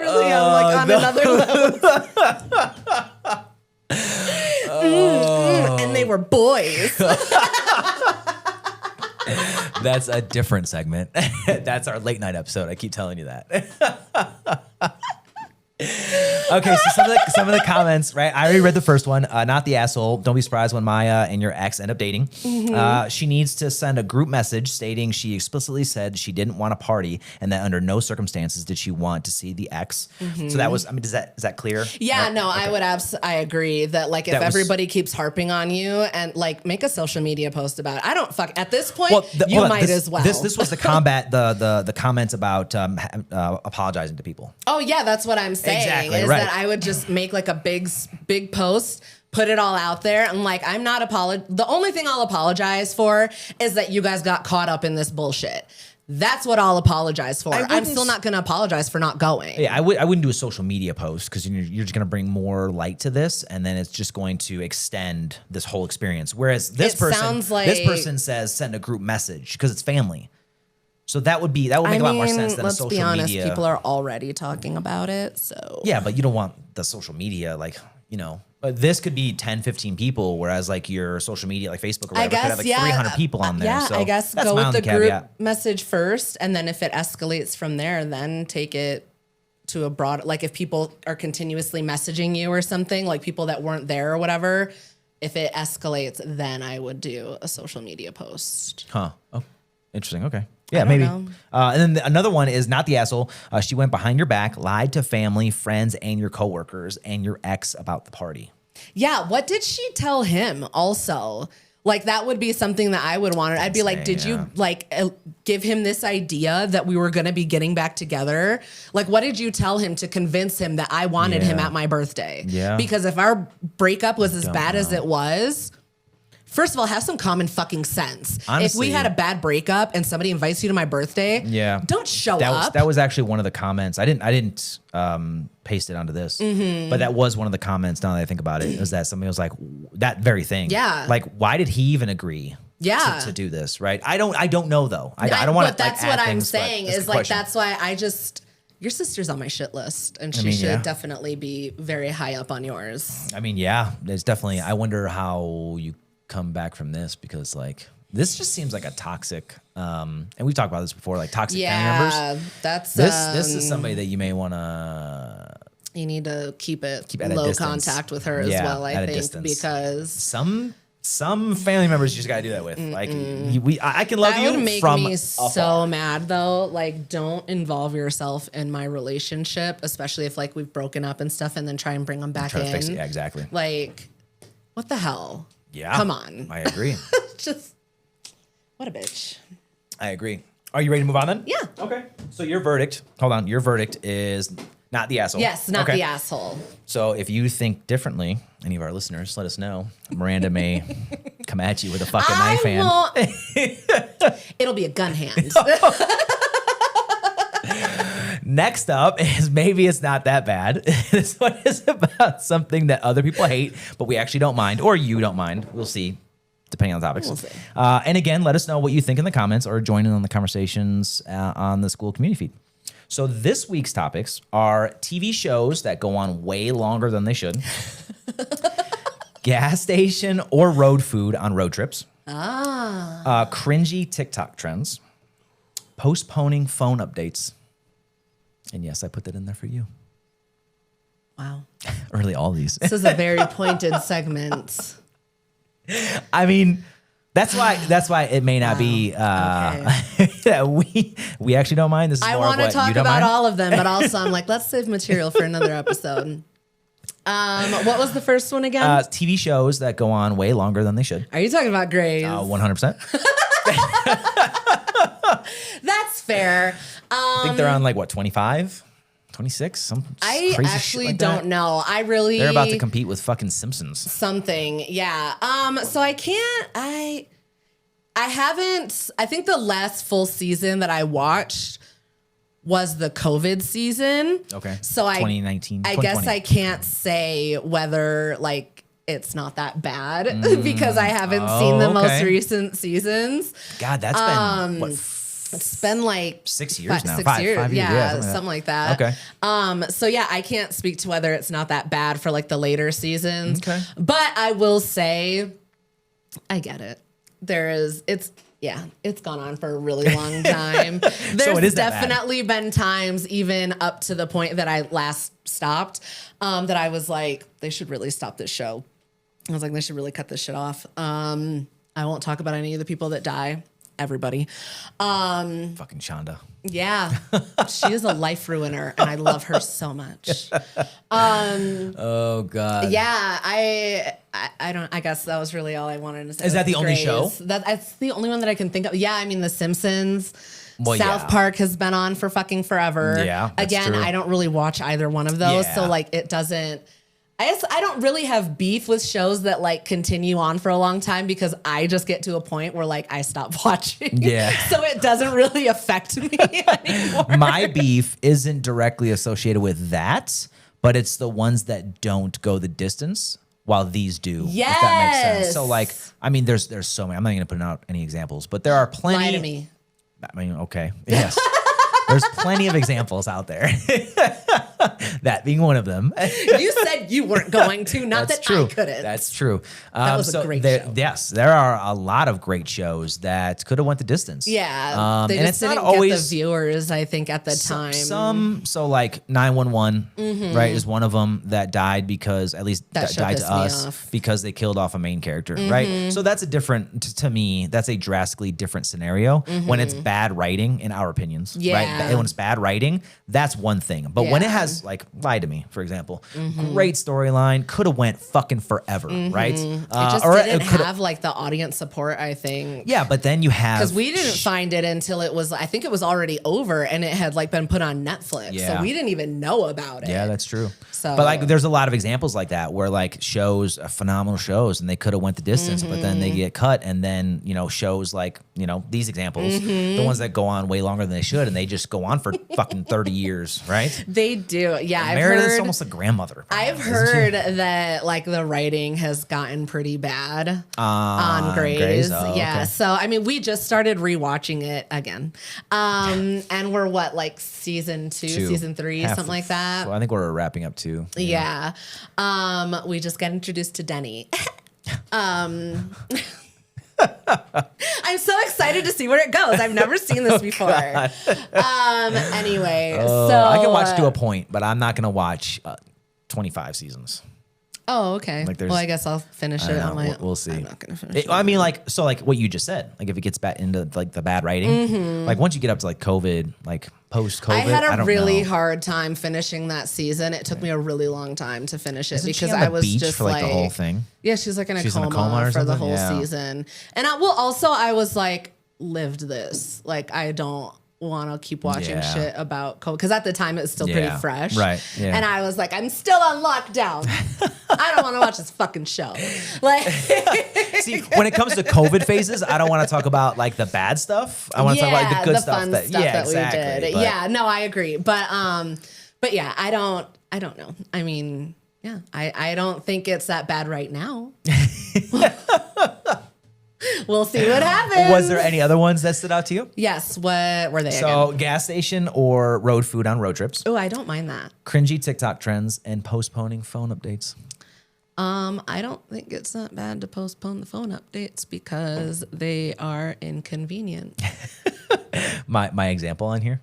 really am like on another level. And they were boys. That's a different segment. That's our late night episode. I keep telling you that. Okay, so some of the comments, right? I already read the first one. Not the asshole. Don't be surprised when Maya and your ex end up dating. She needs to send a group message stating she explicitly said she didn't want a party and that under no circumstances did she want to see the ex. So that was, I mean, is that clear? Yeah, no, okay. I agree that like if everybody keeps harping on you and like make a social media post about it. I don't fuck at this point. You might as well. This was to combat the comments about apologizing to people. Oh yeah, that's what I'm saying. Exactly, is right. that I would just make like a big post, put it all out there, and like I'm not the only thing I'll apologize for is that you guys got caught up in this bullshit. That's what I'll apologize for. I'm still not going to apologize for not going. Yeah, I wouldn't do a social media post because you're just going to bring more light to this, and then it's just going to extend this whole experience. Whereas this person says send a group message because it's family. So that would make a lot more sense than a social media. Let's be honest, people are already talking about it, so. Yeah, but you don't want the social media, like, you know, this could be 10, 15 people, whereas like your social media, like Facebook or whatever, could have like 300 people on there. Yeah, so I guess that's go with the caveat. group message first, and then if it escalates from there, then take it to a broad, like if people are continuously messaging you or something, like people that weren't there or whatever, if it escalates, then I would do a social media post. Huh. Oh, interesting. Okay. Yeah, maybe. And then another one is not the asshole. She went behind your back, lied to family, friends, and your coworkers and your ex about the party. Yeah. What did she tell him also? Like that would be something that I would want. I'd be like, did you like give him this idea that we were going to be getting back together? Like, what did you tell him to convince him that I wanted him at my birthday? Yeah. Because if our breakup was as bad as it was, first of all, have some common fucking sense. Honestly, if we had a bad breakup and somebody invites you to my birthday, don't show up. That was actually one of the comments. I didn't paste it onto this, but that was one of the comments. Now that I think about it, is that somebody was like that very thing. Yeah. Like, why did he even agree? to do this, right? I don't know though. I don't want to. But that's what I'm saying is like question. that's why I just. Your sister's on my shit list, and she should definitely be very high up on yours. I mean, yeah, there's definitely. I wonder how you come back from this because, like, this just seems like a toxic. And we've talked about this before, like toxic family members. Yeah, that's this is somebody that you may want to. You need to keep at low a distance. contact with her as well. I think because some family members you just gotta do that with. Like I can love you. That would make from me afar. so mad though. Like, don't involve yourself in my relationship, especially if like we've broken up and stuff, and then try and bring them back in. Fix it. Yeah, exactly. Like, what the hell? Yeah, come on. I agree. Just what a bitch. I agree. Are you ready to move on then? Yeah. Okay. So your verdict. Hold on. Your verdict is not the asshole. Yes, not the asshole. So if you think differently, any of our listeners, let us know. Miranda may come at you with a fucking knife hand. It'll be a gun hand. Next up is maybe it's not that bad. This one is about something that other people hate, but we actually don't mind, or you don't mind. We'll see, depending on the topics. We'll see. And again, let us know what you think in the comments or join in on the conversations on the school community feed. So this week's topics are TV shows that go on way longer than they should, gas station or road food on road trips, cringy TikTok trends, postponing phone updates, and yes, I put that in there for you. Wow. Really, all these. This is a very pointed segment. I mean, that's why it may not be that we actually don't mind. This is I want to talk about all of them, but also I'm like, let's save material for another episode. What was the first one again? TV shows that go on way longer than they should. Are you talking about Grey's? 100%. That's fair. I think they're on like what, 25? 26? Some I crazy actually shit like don't that. know. They're about to compete with fucking Simpsons. Something, yeah. So I can't. I haven't. I think the last full season that I watched was the COVID season. Okay. So 2019. I guess I can't say whether like it's not that bad because I haven't seen the most recent seasons. God, that's been what? It's been like 6 years now. 6 years. 5 years. Yeah, something like that. Okay. So yeah, I can't speak to whether it's not that bad for like the later seasons. Okay. But I will say, I get it. It's gone on for a really long time. There's definitely been times, even up to the point that I last stopped, that I was like, they should really stop this show. I was like, they should really cut this shit off. I won't talk about any of the people that die. Everybody. Fucking Shonda. Yeah. She is a life ruiner and I love her so much. Oh God. Yeah, I guess that was really all I wanted to say. Is that the only show? That's the only one that I can think of. Yeah, I mean The Simpsons. Well, South Park has been on for fucking forever. Yeah. Again, true. I don't really watch either one of those. Yeah. So like it doesn't I don't really have beef with shows that like continue on for a long time because I just get to a point where like I stop watching. Yeah. So it doesn't really affect me anymore. My beef isn't directly associated with that, but it's the ones that don't go the distance while these do. Yes. If that makes sense. So like, I mean, there's so many. I'm not going to put out any examples, but there are plenty. Lie to me. I mean, okay. Yes. There's plenty of examples out there. That being one of them. You said you weren't going to, not That's that true. I couldn't. That's true. That was a great show. Yes, there are a lot of great shows that could have went the distance. Yeah, they and just it's didn't not always get the viewers, I think, at the time. So like 911, right, is one of them that died because at least That show died pissed to me us off. because they killed off a main character, right? So that's a different, to me, that's a drastically different scenario when it's bad writing, in our opinions, Yeah. right? When it's bad writing, that's one thing. But when it Yeah. has, like, Lie to Me, for example, great storyline, could have went fucking forever, right? It just didn't have like the audience support, I think. Yeah, but then you have, Because we didn't find it until it was, I think it was already over and it had like been put on Netflix. Yeah. So we didn't even know about it. Yeah, that's true. So- but like, there's a lot of examples like that where like shows, phenomenal shows, and they could have went the distance, but then they get cut, and then shows like these examples, the ones that go on way longer than they should, and they just go on for fucking 30 years, right? They do. Yeah, Meredith's almost a grandmother. I've heard that like the writing has gotten pretty bad on Grey's. Oh, yeah. okay. So I mean, we just started rewatching it again, and we're like season 2, season 3, something like that. So I think we're wrapping up 2. Yeah. We just got introduced to Denny. I'm so excited to see where it goes. I've never seen this before. Anyway, so I can watch to a point, but I'm not gonna watch 25 seasons. Oh, okay. Well, I guess I'll finish it on my own. We'll see. I'm not gonna finish it. I mean, like what you just said, like if it gets back into like the bad writing, like once you get up to like COVID, like post-COVID, I had a really know. hard time finishing that season. It took me a really long time to finish it because I was just for like the whole thing. Yeah, she's like in a coma for the whole season. And I was like, lived this. Like I don't want to keep watching shit about COVID because at the time it was still pretty fresh. Right. Yeah. And I was like, I'm still on lockdown. I don't want to watch this fucking show. Like, see, when it comes to COVID phases, I don't want to talk about like the bad stuff. I want to talk about like the good stuff. Fun stuff that we did. But, yeah, no, I agree. But yeah, I don't know. I mean, yeah, I don't think it's that bad right now. We'll see what happens. Was there any other ones that stood out to you? Yes. What were they again? Gas station or road food on road trips. Oh, I don't mind that. Cringy TikTok trends and postponing phone updates. I don't think it's that bad to postpone the phone updates because they are inconvenient. My example on here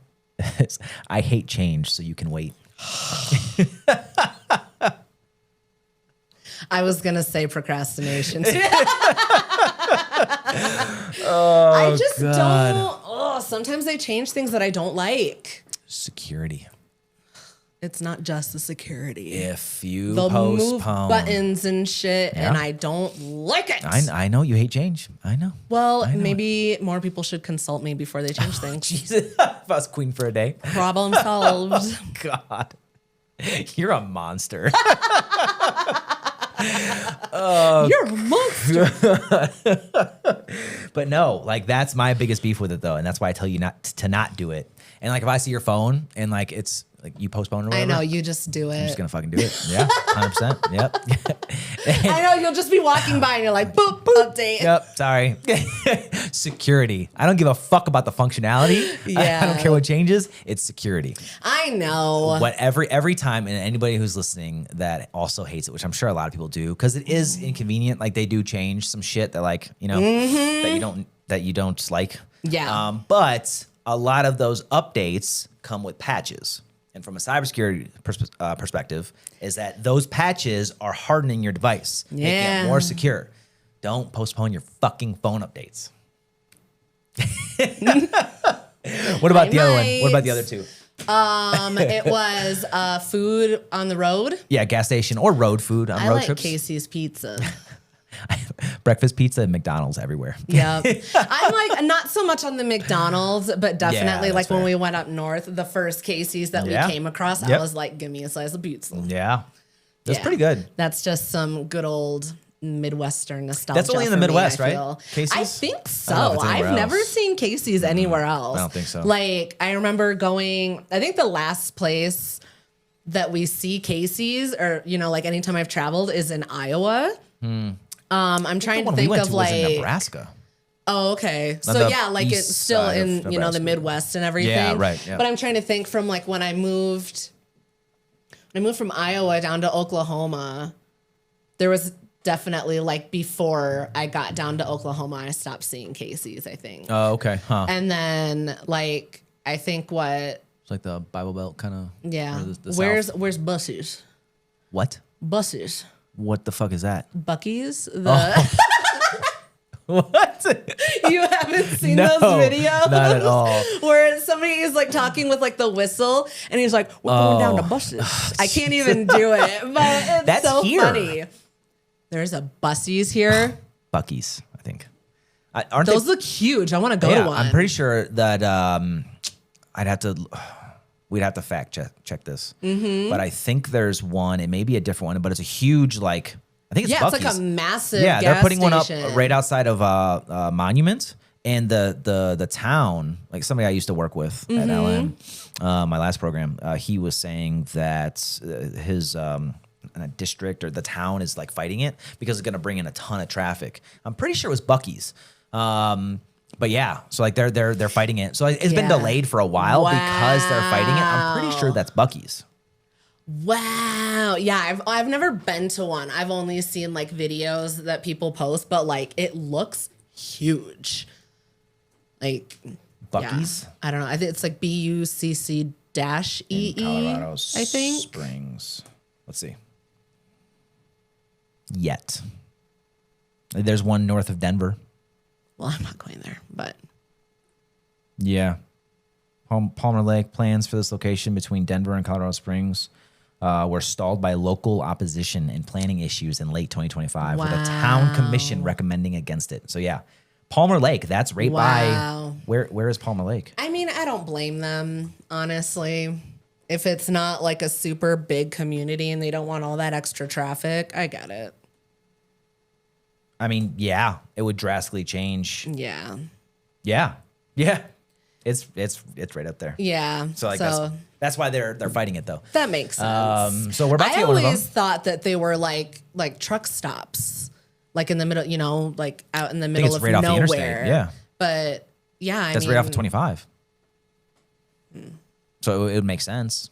is I hate change, so you can wait. I was going to say procrastination. I just don't. Oh, sometimes they change things that I don't like. Security. It's not just the security. If you they'll postpone move buttons and shit, and I don't like it. I know you hate change. I know. Well, maybe more people should consult me before they change things. Jesus, if I was queen for a day. Problem solved. God, you're a monster. You're a monster. But no, like that's my biggest beef with it though, and that's why I tell you not to do it. And like if I see your phone and like it's like you postpone or whatever, I know you just do it. I'm just gonna fucking do it. Yeah, 100%. Yep. I know you'll just be walking by and you're like, boop, update. Yep. Sorry. Security. I don't give a fuck about the functionality. Yeah. I don't care what changes. It's security. I know. What every time, and anybody who's listening that also hates it, which I'm sure a lot of people do, because it is inconvenient. Like they do change some shit that like that you don't like. Yeah. But a lot of those updates come with patches. And from a cybersecurity perspective, is that those patches are hardening your device, making it more secure. Don't postpone your fucking phone updates. What about the other one? What about the other two? It was food on the road. Yeah, gas station or road food on road trips. I like Casey's Pizza. Breakfast pizza and McDonald's everywhere. Yeah. I'm like, not so much on the McDonald's, but definitely like when we went up north, the first Casey's that we came across, I was like, give me a slice of pizza. Yeah. That's pretty good. That's just some good old Midwestern nostalgia. That's only in the Midwest, right? Casey's? I think so. I've never seen Casey's anywhere else. I don't think so. Like, I remember going, I think the last place that we see Casey's or, like anytime I've traveled is in Iowa. I'm trying to think of like in Nebraska. Oh, okay. So yeah, like it's still in the Midwest and everything. Yeah, right. Yeah. But I'm trying to think from like when I moved from Iowa down to Oklahoma, there was definitely like before I got down to Oklahoma, I stopped seeing Casey's, I think. Oh, okay. Huh. And then like I think it's like the Bible Belt kind of. Yeah. Where's Buses? What? Buses. What the fuck is that? Buc-ee's. What? You haven't seen those videos? Not at all. Where somebody is like talking with like the whistle and he's like, we're going down to Buses. I can't even do it, but it's so funny. There's a Buc-ee's here. Buc-ee's, I think. Those look huge. I want to go to one. I'm pretty sure that we'd have to fact check this. Mm-hmm. But I think there's one. It may be a different one, but it's a huge like. I think it's Buc-ee's. It's like a massive. Yeah, they're putting station. One up right outside of Monument, And the town, like somebody I used to work with at LM, my last program, he was saying that his district or the town is like fighting it because it's going to bring in a ton of traffic. I'm pretty sure it was Buc-ee's. But yeah, so like they're fighting it. So it's been delayed for a while because they're fighting it. I'm pretty sure that's Buc-ee's. Wow. Yeah, I've never been to one. I've only seen like videos that people post, but like it looks huge. Like Buc-ee's? Yeah, I don't know. I think it's like BUCC-EE. Colorado I think Springs. Let's see. Yet. There's one north of Denver. Well, I'm not going there, but yeah. Palmer Lake plans for this location between Denver and Colorado Springs were stalled by local opposition and planning issues in late 2025 with a town commission recommending against it. So yeah, Palmer Lake, that's right by, where is Palmer Lake? I mean, I don't blame them, honestly. If it's not like a super big community and they don't want all that extra traffic, I get it. I mean, yeah, it would drastically change. Yeah. Yeah. Yeah. It's right up there. Yeah. So like that's why they're fighting it though. That makes sense. So we're about to get one of them. I always thought that they were like truck stops, like in the middle, you know, like out in the middle of right nowhere. Off the interstate. Yeah. But yeah, that's right off of 25. So it would make sense.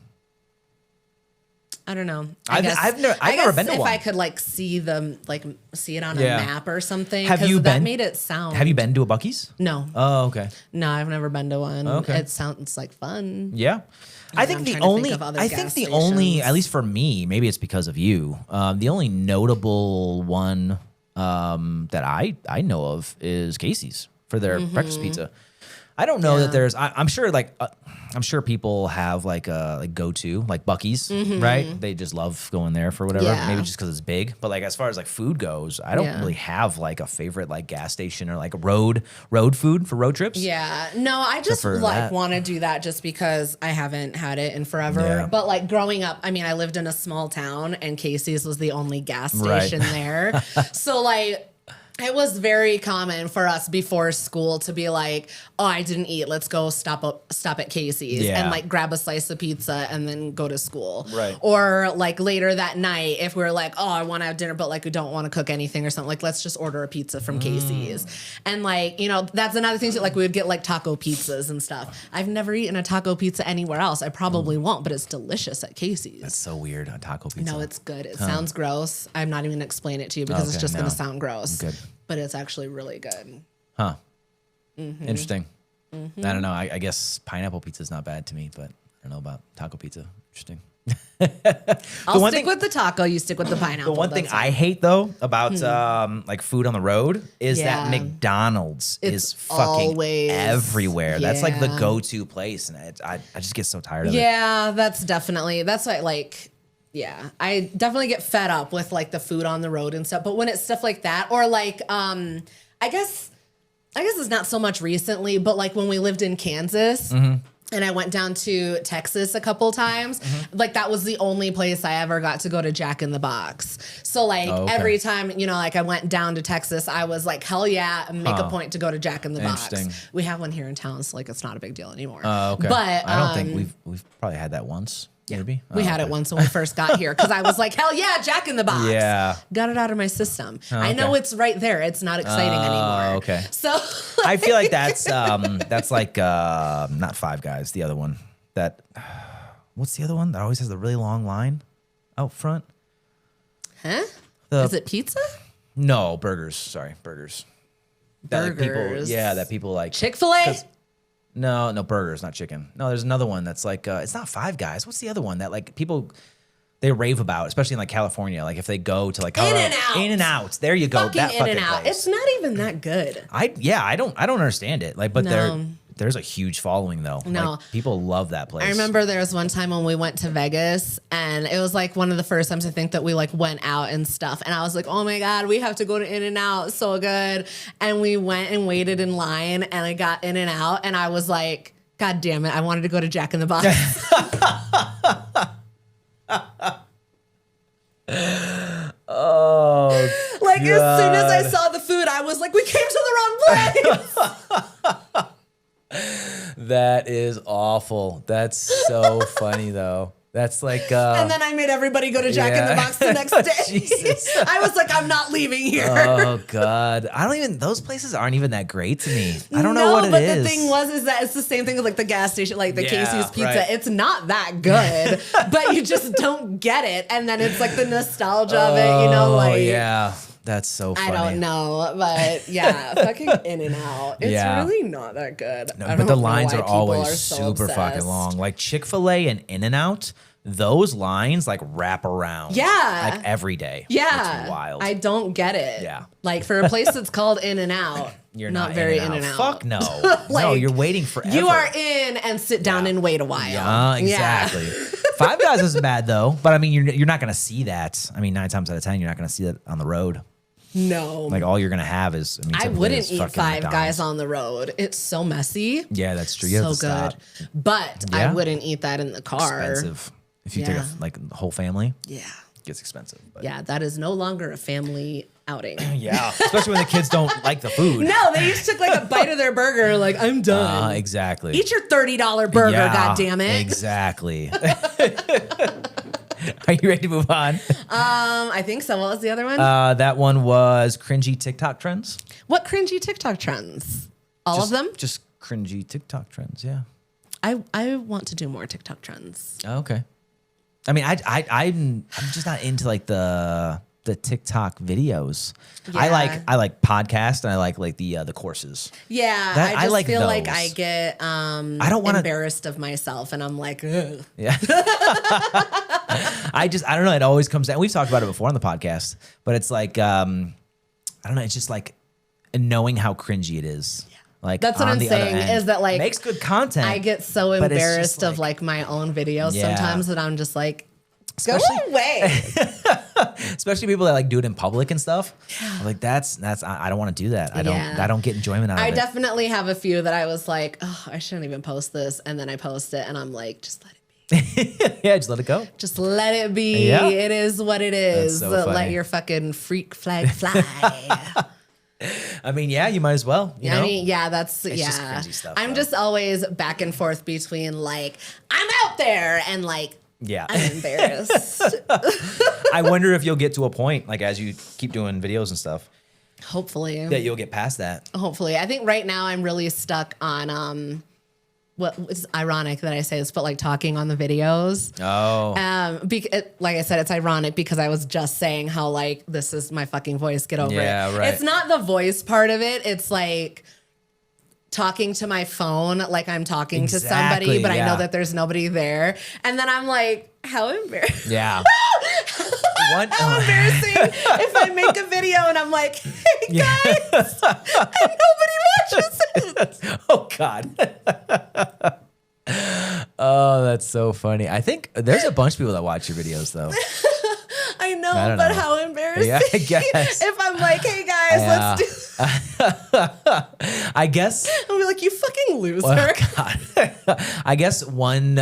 I don't know. I've never been to one. If I could like see them, like see it on a map or something. Have you been? That made it sound. Have you been to a Buc-ee's? No. Oh, okay. No, I've never been to one. Okay. It sounds like fun. Yeah. I think the only, at least for me, maybe it's because of you. The only notable one that I know of is Casey's for their breakfast pizza. I don't know that there's. I'm sure I'm sure people have like a go-to like Buc-ee's, right? They just love going there for whatever. Yeah. Maybe just because it's big. But like as far as like food goes, I don't really have like a favorite like gas station or like road food for road trips. Yeah, no, I just like want to do that just because I haven't had it in forever. Yeah. But like growing up, I mean, I lived in a small town and Casey's was the only gas station there. So like. It was very common for us before school to be like, oh, I didn't eat. Let's go stop at Casey's and like grab a slice of pizza and then go to school. Right. Or like later that night, if we're like, oh, I want to have dinner, but like we don't want to cook anything or something, like let's just order a pizza from Casey's. And like, you know, that's another thing that like we would get like taco pizzas and stuff. I've never eaten a taco pizza anywhere else. I probably won't, but it's delicious at Casey's. That's so weird, a taco pizza. No, it's good. It sounds gross. I'm not even going to explain it to you because it's just going to sound gross. Good. But it's actually really good. Huh. Interesting. I don't know. I guess pineapple pizza is not bad to me, but I don't know about taco pizza. Interesting. I'll stick with the taco. You stick with the pineapple. The one thing I hate though about like food on the road is that McDonald's is fucking everywhere. Yeah. That's like the go-to place, and I just get so tired of it. Yeah, that's why like. Yeah, I definitely get fed up with like the food on the road and stuff. But when it's stuff like that, or like, I guess it's not so much recently, but like when we lived in Kansas and I went down to Texas a couple times, like that was the only place I ever got to go to Jack in the Box. So like every time, you know, like I went down to Texas, I was like, hell yeah, make a point to go to Jack in the Box. We have one here in town, so like it's not a big deal anymore. Okay. But I don't think we've probably had that once. Yeah. Maybe? We had it once when we first got here because I was like, hell yeah, Jack in the Box. Yeah. Got it out of my system. I know it's right there. It's not exciting anymore. Okay. So I feel like that's like not Five Guys, the other one. What's the other one that always has the really long line out front? Huh? Is it pizza? No, burgers. Sorry, burgers. Burgers. That people like. Chick-fil-A? No, burgers, not chicken. No, there's another one that's like, it's not Five Guys. What's the other one that like people, they rave about, especially in like California, like if they go to like In-N-Out. There you go. That fucking In-N-Out. It's not even that good. I don't understand it. Like, but there's a huge following though. No. Like, people love that place. I remember there was one time when we went to Vegas and it was like one of the first times I think that we like went out and stuff. And I was like, oh my God, we have to go to In-N-Out. So good. And we went and waited in line and I got In-N-Out and I was like, God damn it. I wanted to go to Jack in the Box. Oh, like God. As soon as I saw the food, I was like, we came to the wrong place. That is awful. That's so funny though. That's like and then I made everybody go to Jack in the Box the next day. I was like, I'm not leaving here. Oh God. Those places aren't even that great to me. I don't know what it is. But the thing is that it's the same thing with like the gas station, like the Casey's Pizza. Right. It's not that good, but you just don't get it. And then it's like the nostalgia of it, like. Yeah. That's so funny. I don't know, but yeah, fucking In-N-Out. It's really not that good. No, but the lines are always super fucking long. Like Chick-fil-A and In-N-Out, those lines like wrap around. Yeah. Like every day. Yeah. It's wild. I don't get it. Yeah. Like for a place that's called In-N-Out, you're not very In-N-Out. Fuck no. Like, no, you're waiting forever. You are in and sit down and wait a while. Yeah, exactly. Five Guys isn't bad though, but I mean, you're not going to see that. I mean, 9 times out of 10, you're not going to see that on the road. No. Like all you're going to have is, I wouldn't eat Five Guys on the road. It's so messy. Yeah, that's true. You have to stop. But I wouldn't eat that in the car. Expensive. If you take the whole family. Yeah. It gets expensive. But. Yeah, that is no longer a family outing. Yeah. Especially when the kids don't like the food. No, they just took like a bite of their burger, like, I'm done. Exactly. Eat your $30 burger, goddammit. Exactly. Are you ready to move on? I think so. What was the other one? That one was cringy TikTok trends. What cringy TikTok trends? All of them? Just cringy TikTok trends, yeah. I want to do more TikTok trends. Oh, okay. I mean, I'm just not into like the TikTok videos. Yeah. I like podcasts and I like the courses. Yeah, I just feel like I get I don't want embarrassed of myself and I'm like, ugh. Yeah. I don't know. It always comes down. We've talked about it before on the podcast, but it's like I don't know. It's just like knowing how cringy it is. Yeah. Like that's what I'm saying is that like makes good content. I get so embarrassed of like my own videos sometimes that I'm just like, go away. Especially people that like do it in public and stuff. Yeah. Like that's I don't want to do that. I don't get enjoyment out of it. I definitely have a few that I was like, oh, I shouldn't even post this, and then I post it and I'm like, just let it be. Yeah, just let it go. Just let it be. Yeah. It is what it is. So let your fucking freak flag fly. I mean, yeah, you might as well. You know? I mean, yeah, that's it's just cringy stuff. I'm just always back and forth between like I'm out there and like I'm embarrassed. I wonder if you'll get to a point like as you keep doing videos and stuff. Hopefully that you'll get past that. Hopefully, I think right now I'm really stuck on what is ironic that I say this, but like talking on the videos. Oh. Like I said, it's ironic because I was just saying how like this is my fucking voice. Get over it. Yeah, right. It's not the voice part of it. It's like talking to my phone like I'm talking to somebody, but I know that there's nobody there. And then I'm like, how embarrassing. Yeah. How embarrassing if I make a video and I'm like, hey guys, and nobody watches it. Oh God. Oh, that's so funny. I think there's a bunch of people that watch your videos though. I know, but how embarrassing. Yeah, I guess. If I'm like, hey guys, let's do I guess I'll be like, you fucking loser. Well, God. I guess one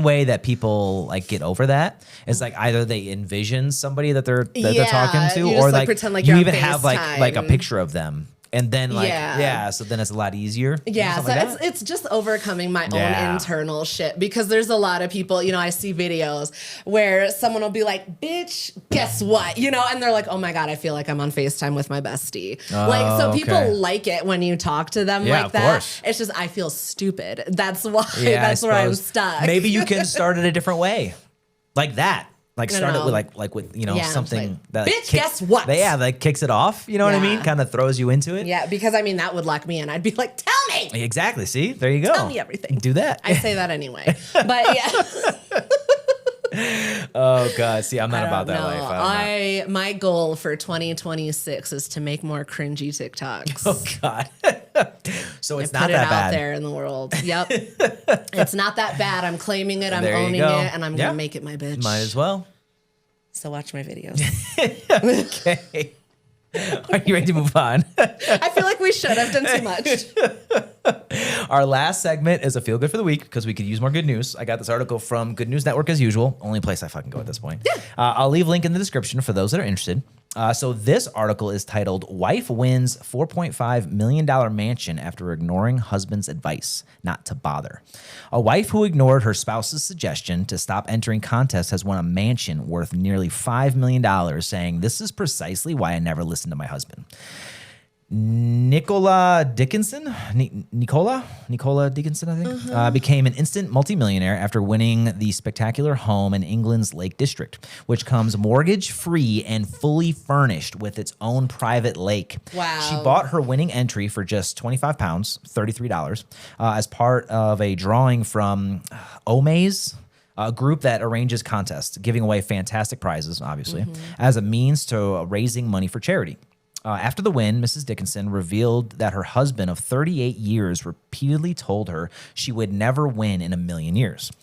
way that people like get over that is like either they envision somebody that they're talking to, or like pretend like you you're even on have FaceTime. like a picture of them. And then so then it's a lot easier. Yeah, so it's just overcoming my own internal shit because there's a lot of people, I see videos where someone will be like, bitch, guess what? And they're like, oh my God, I feel like I'm on FaceTime with my bestie. People like it when you talk to them like that. Course. It's just, I feel stupid. That's why, that's where I'm stuck. Maybe you can start it a different way. Like that. Like start it with like with something like, that bitch, guess what? That kicks it off. You know what I mean? Kind of throws you into it. Yeah, because that would lock me in. I'd be like, tell me. Exactly. See, there you go. Tell me everything. Do that. I say that anyway, but yeah. Oh God! See, I'm not about that life. My goal for 2026 is to make more cringy TikToks. Oh God! So it's not that bad. Put it out there in the world. Yep, it's not that bad. I'm claiming it. I'm owning it, and I'm gonna make it my bitch. Might as well. So watch my videos. Okay. Are you ready to move on? I feel like we should have done too much. Our last segment is a feel good for the week because we could use more good news. I got this article from Good News Network as usual. Only place I fucking go at this point. Yeah. I'll leave a link in the description for those that are interested. So this article is titled "Wife Wins $4.5 Million Mansion After Ignoring Husband's Advice Not to Bother." A wife who ignored her spouse's suggestion to stop entering contests has won a mansion worth nearly $5 million, saying, "This is precisely why I never listened to my husband." Nicola Dickinson, I think, became an instant multimillionaire after winning the spectacular home in England's Lake District, which comes mortgage-free and fully furnished with its own private lake. Wow. She bought her winning entry for just £25, $33, as part of a drawing from Omaze, a group that arranges contests, giving away fantastic prizes, obviously, as a means to raising money for charity. After the win, Mrs. Dickinson revealed that her husband of 38 years repeatedly told her she would never win in a million years.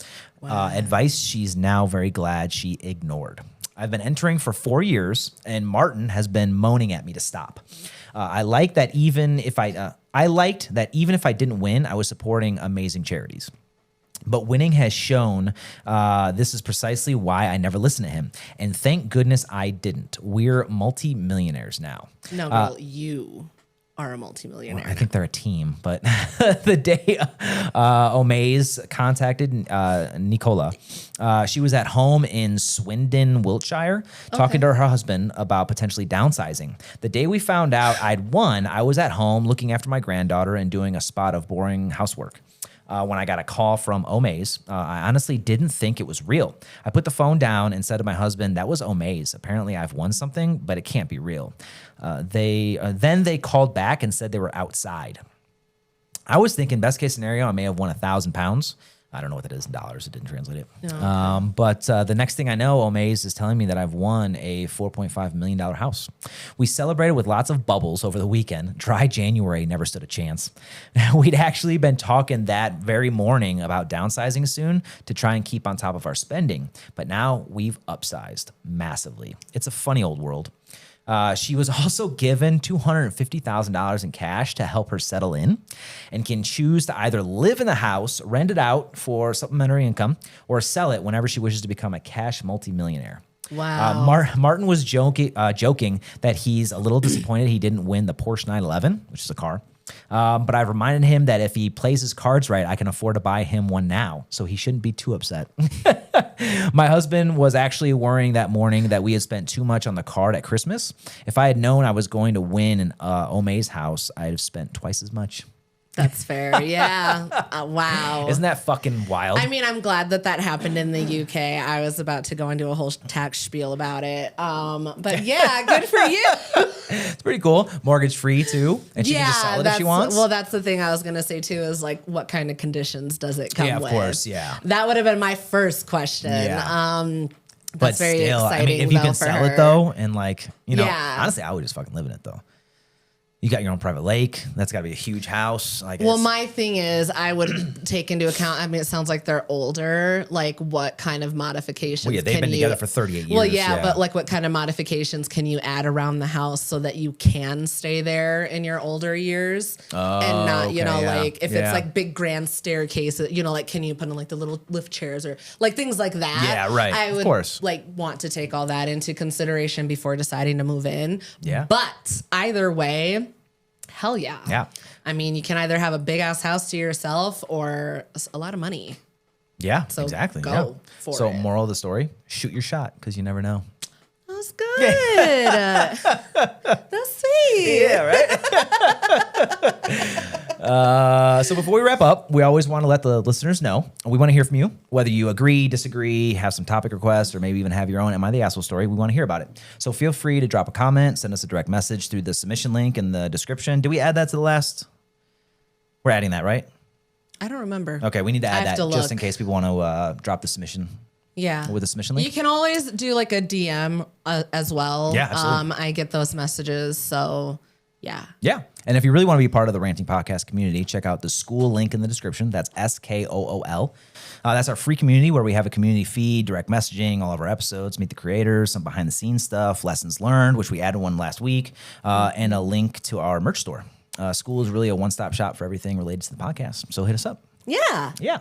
Wow. Advice she's now very glad she ignored. "I've been entering for 4 years, and Martin has been moaning at me to stop. I liked that even if I didn't win, I was supporting amazing charities. But winning has shown this is precisely why I never listened to him. And thank goodness I didn't. We're multi-millionaires now." No, well, you are a multimillionaire. Well, I think they're a team. But the day Omaze contacted Nicola, she was at home in Swindon, Wiltshire, talking to her husband about potentially downsizing. "The day we found out I'd won, I was at home looking after my granddaughter and doing a spot of boring housework. When I got a call from Omaze, I honestly didn't think it was real. I put the phone down and said to my husband, that was Omaze. Apparently I've won something, but it can't be real. Then they called back and said they were outside. I was thinking best case scenario, I may have won £1,000. I don't know what that is in dollars. It didn't translate it. No. But the next thing I know, Omaze is telling me that I've won a $4.5 million house. We celebrated with lots of bubbles over the weekend. Dry January never stood a chance. We'd actually been talking that very morning about downsizing soon to try and keep on top of our spending. But now we've upsized massively. It's a funny old world. She was also given $250,000 in cash to help her settle in and can choose to either live in the house, rent it out for supplementary income, or sell it whenever she wishes to become a cash multimillionaire. Wow. Martin was joking that he's a little disappointed he didn't win the Porsche 911, which is a car. But I've reminded him that if he plays his cards right, I can afford to buy him one now, so he shouldn't be too upset. My husband was actually worrying that morning that we had spent too much on the card at Christmas. If I had known I was going to win an Omaze house, I'd have spent twice as much. That's fair. Yeah. Wow. Isn't that fucking wild? I mean, I'm glad that happened in the UK. I was about to go into a whole tax spiel about it. But yeah, good for you. It's pretty cool. Mortgage free too. And she can just sell it if she wants. Well, that's the thing I was going to say too, is like, what kind of conditions does it come with? Yeah, of course. Yeah. That would have been my first question. Yeah. That's but very still, exciting. I mean, if you can sell it though, and like, Yeah. honestly, I would just fucking live in it though. You got your own private lake. That's got to be a huge house. Well, my thing is, I would take into account, I mean, it sounds like they're older. Like, what kind of modifications Well, yeah, they've been together for 38 years. Well, yeah, but like, what kind of modifications can you add around the house so that you can stay there in your older years? And not, like, if it's like big grand staircases, like, can you put in like the little lift chairs or like things like that? Yeah, right. I would, of course. like, want to take all that into consideration before deciding to move in. Yeah. But either way, hell yeah. Yeah. I mean, you can either have a big ass house to yourself or a lot of money. Yeah, So exactly. go for it. So moral of the story, shoot your shot because you never know. That was good. That's sweet. Yeah, right? So before we wrap up, we always want to let the listeners know. We want to hear from you, whether you agree, disagree, have some topic requests, or maybe even have your own Am I the Asshole story. We want to hear about it. So feel free to drop a comment, send us a direct message through the submission link in the description. Did we add that to the last? We're adding that, right? I don't remember. Okay, we need to add that to just in case people want to drop the submission. Yeah. With the submission link? You can always do like a DM as well. Yeah, absolutely. I get those messages. So yeah. Yeah. And if you really want to be part of the Ranting Podcast community, check out the school link in the description. That's SKOOL. That's our free community where we have a community feed, direct messaging, all of our episodes, meet the creators, some behind the scenes stuff, lessons learned, which we added one last week, and a link to our merch store. School is really a one-stop shop for everything related to the podcast. So hit us up. Yeah. Yeah.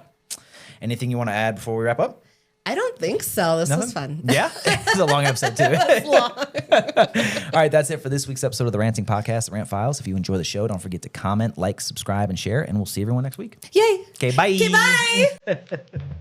Anything you want to add before we wrap up? I don't think so. This was fun. Yeah, it's a long episode too. It's long. All right, that's it for this week's episode of the Ranting Podcast, The Rant Files. If you enjoy the show, don't forget to comment, like, subscribe, and share, and we'll see everyone next week. Yay. Okay, bye. Okay, bye.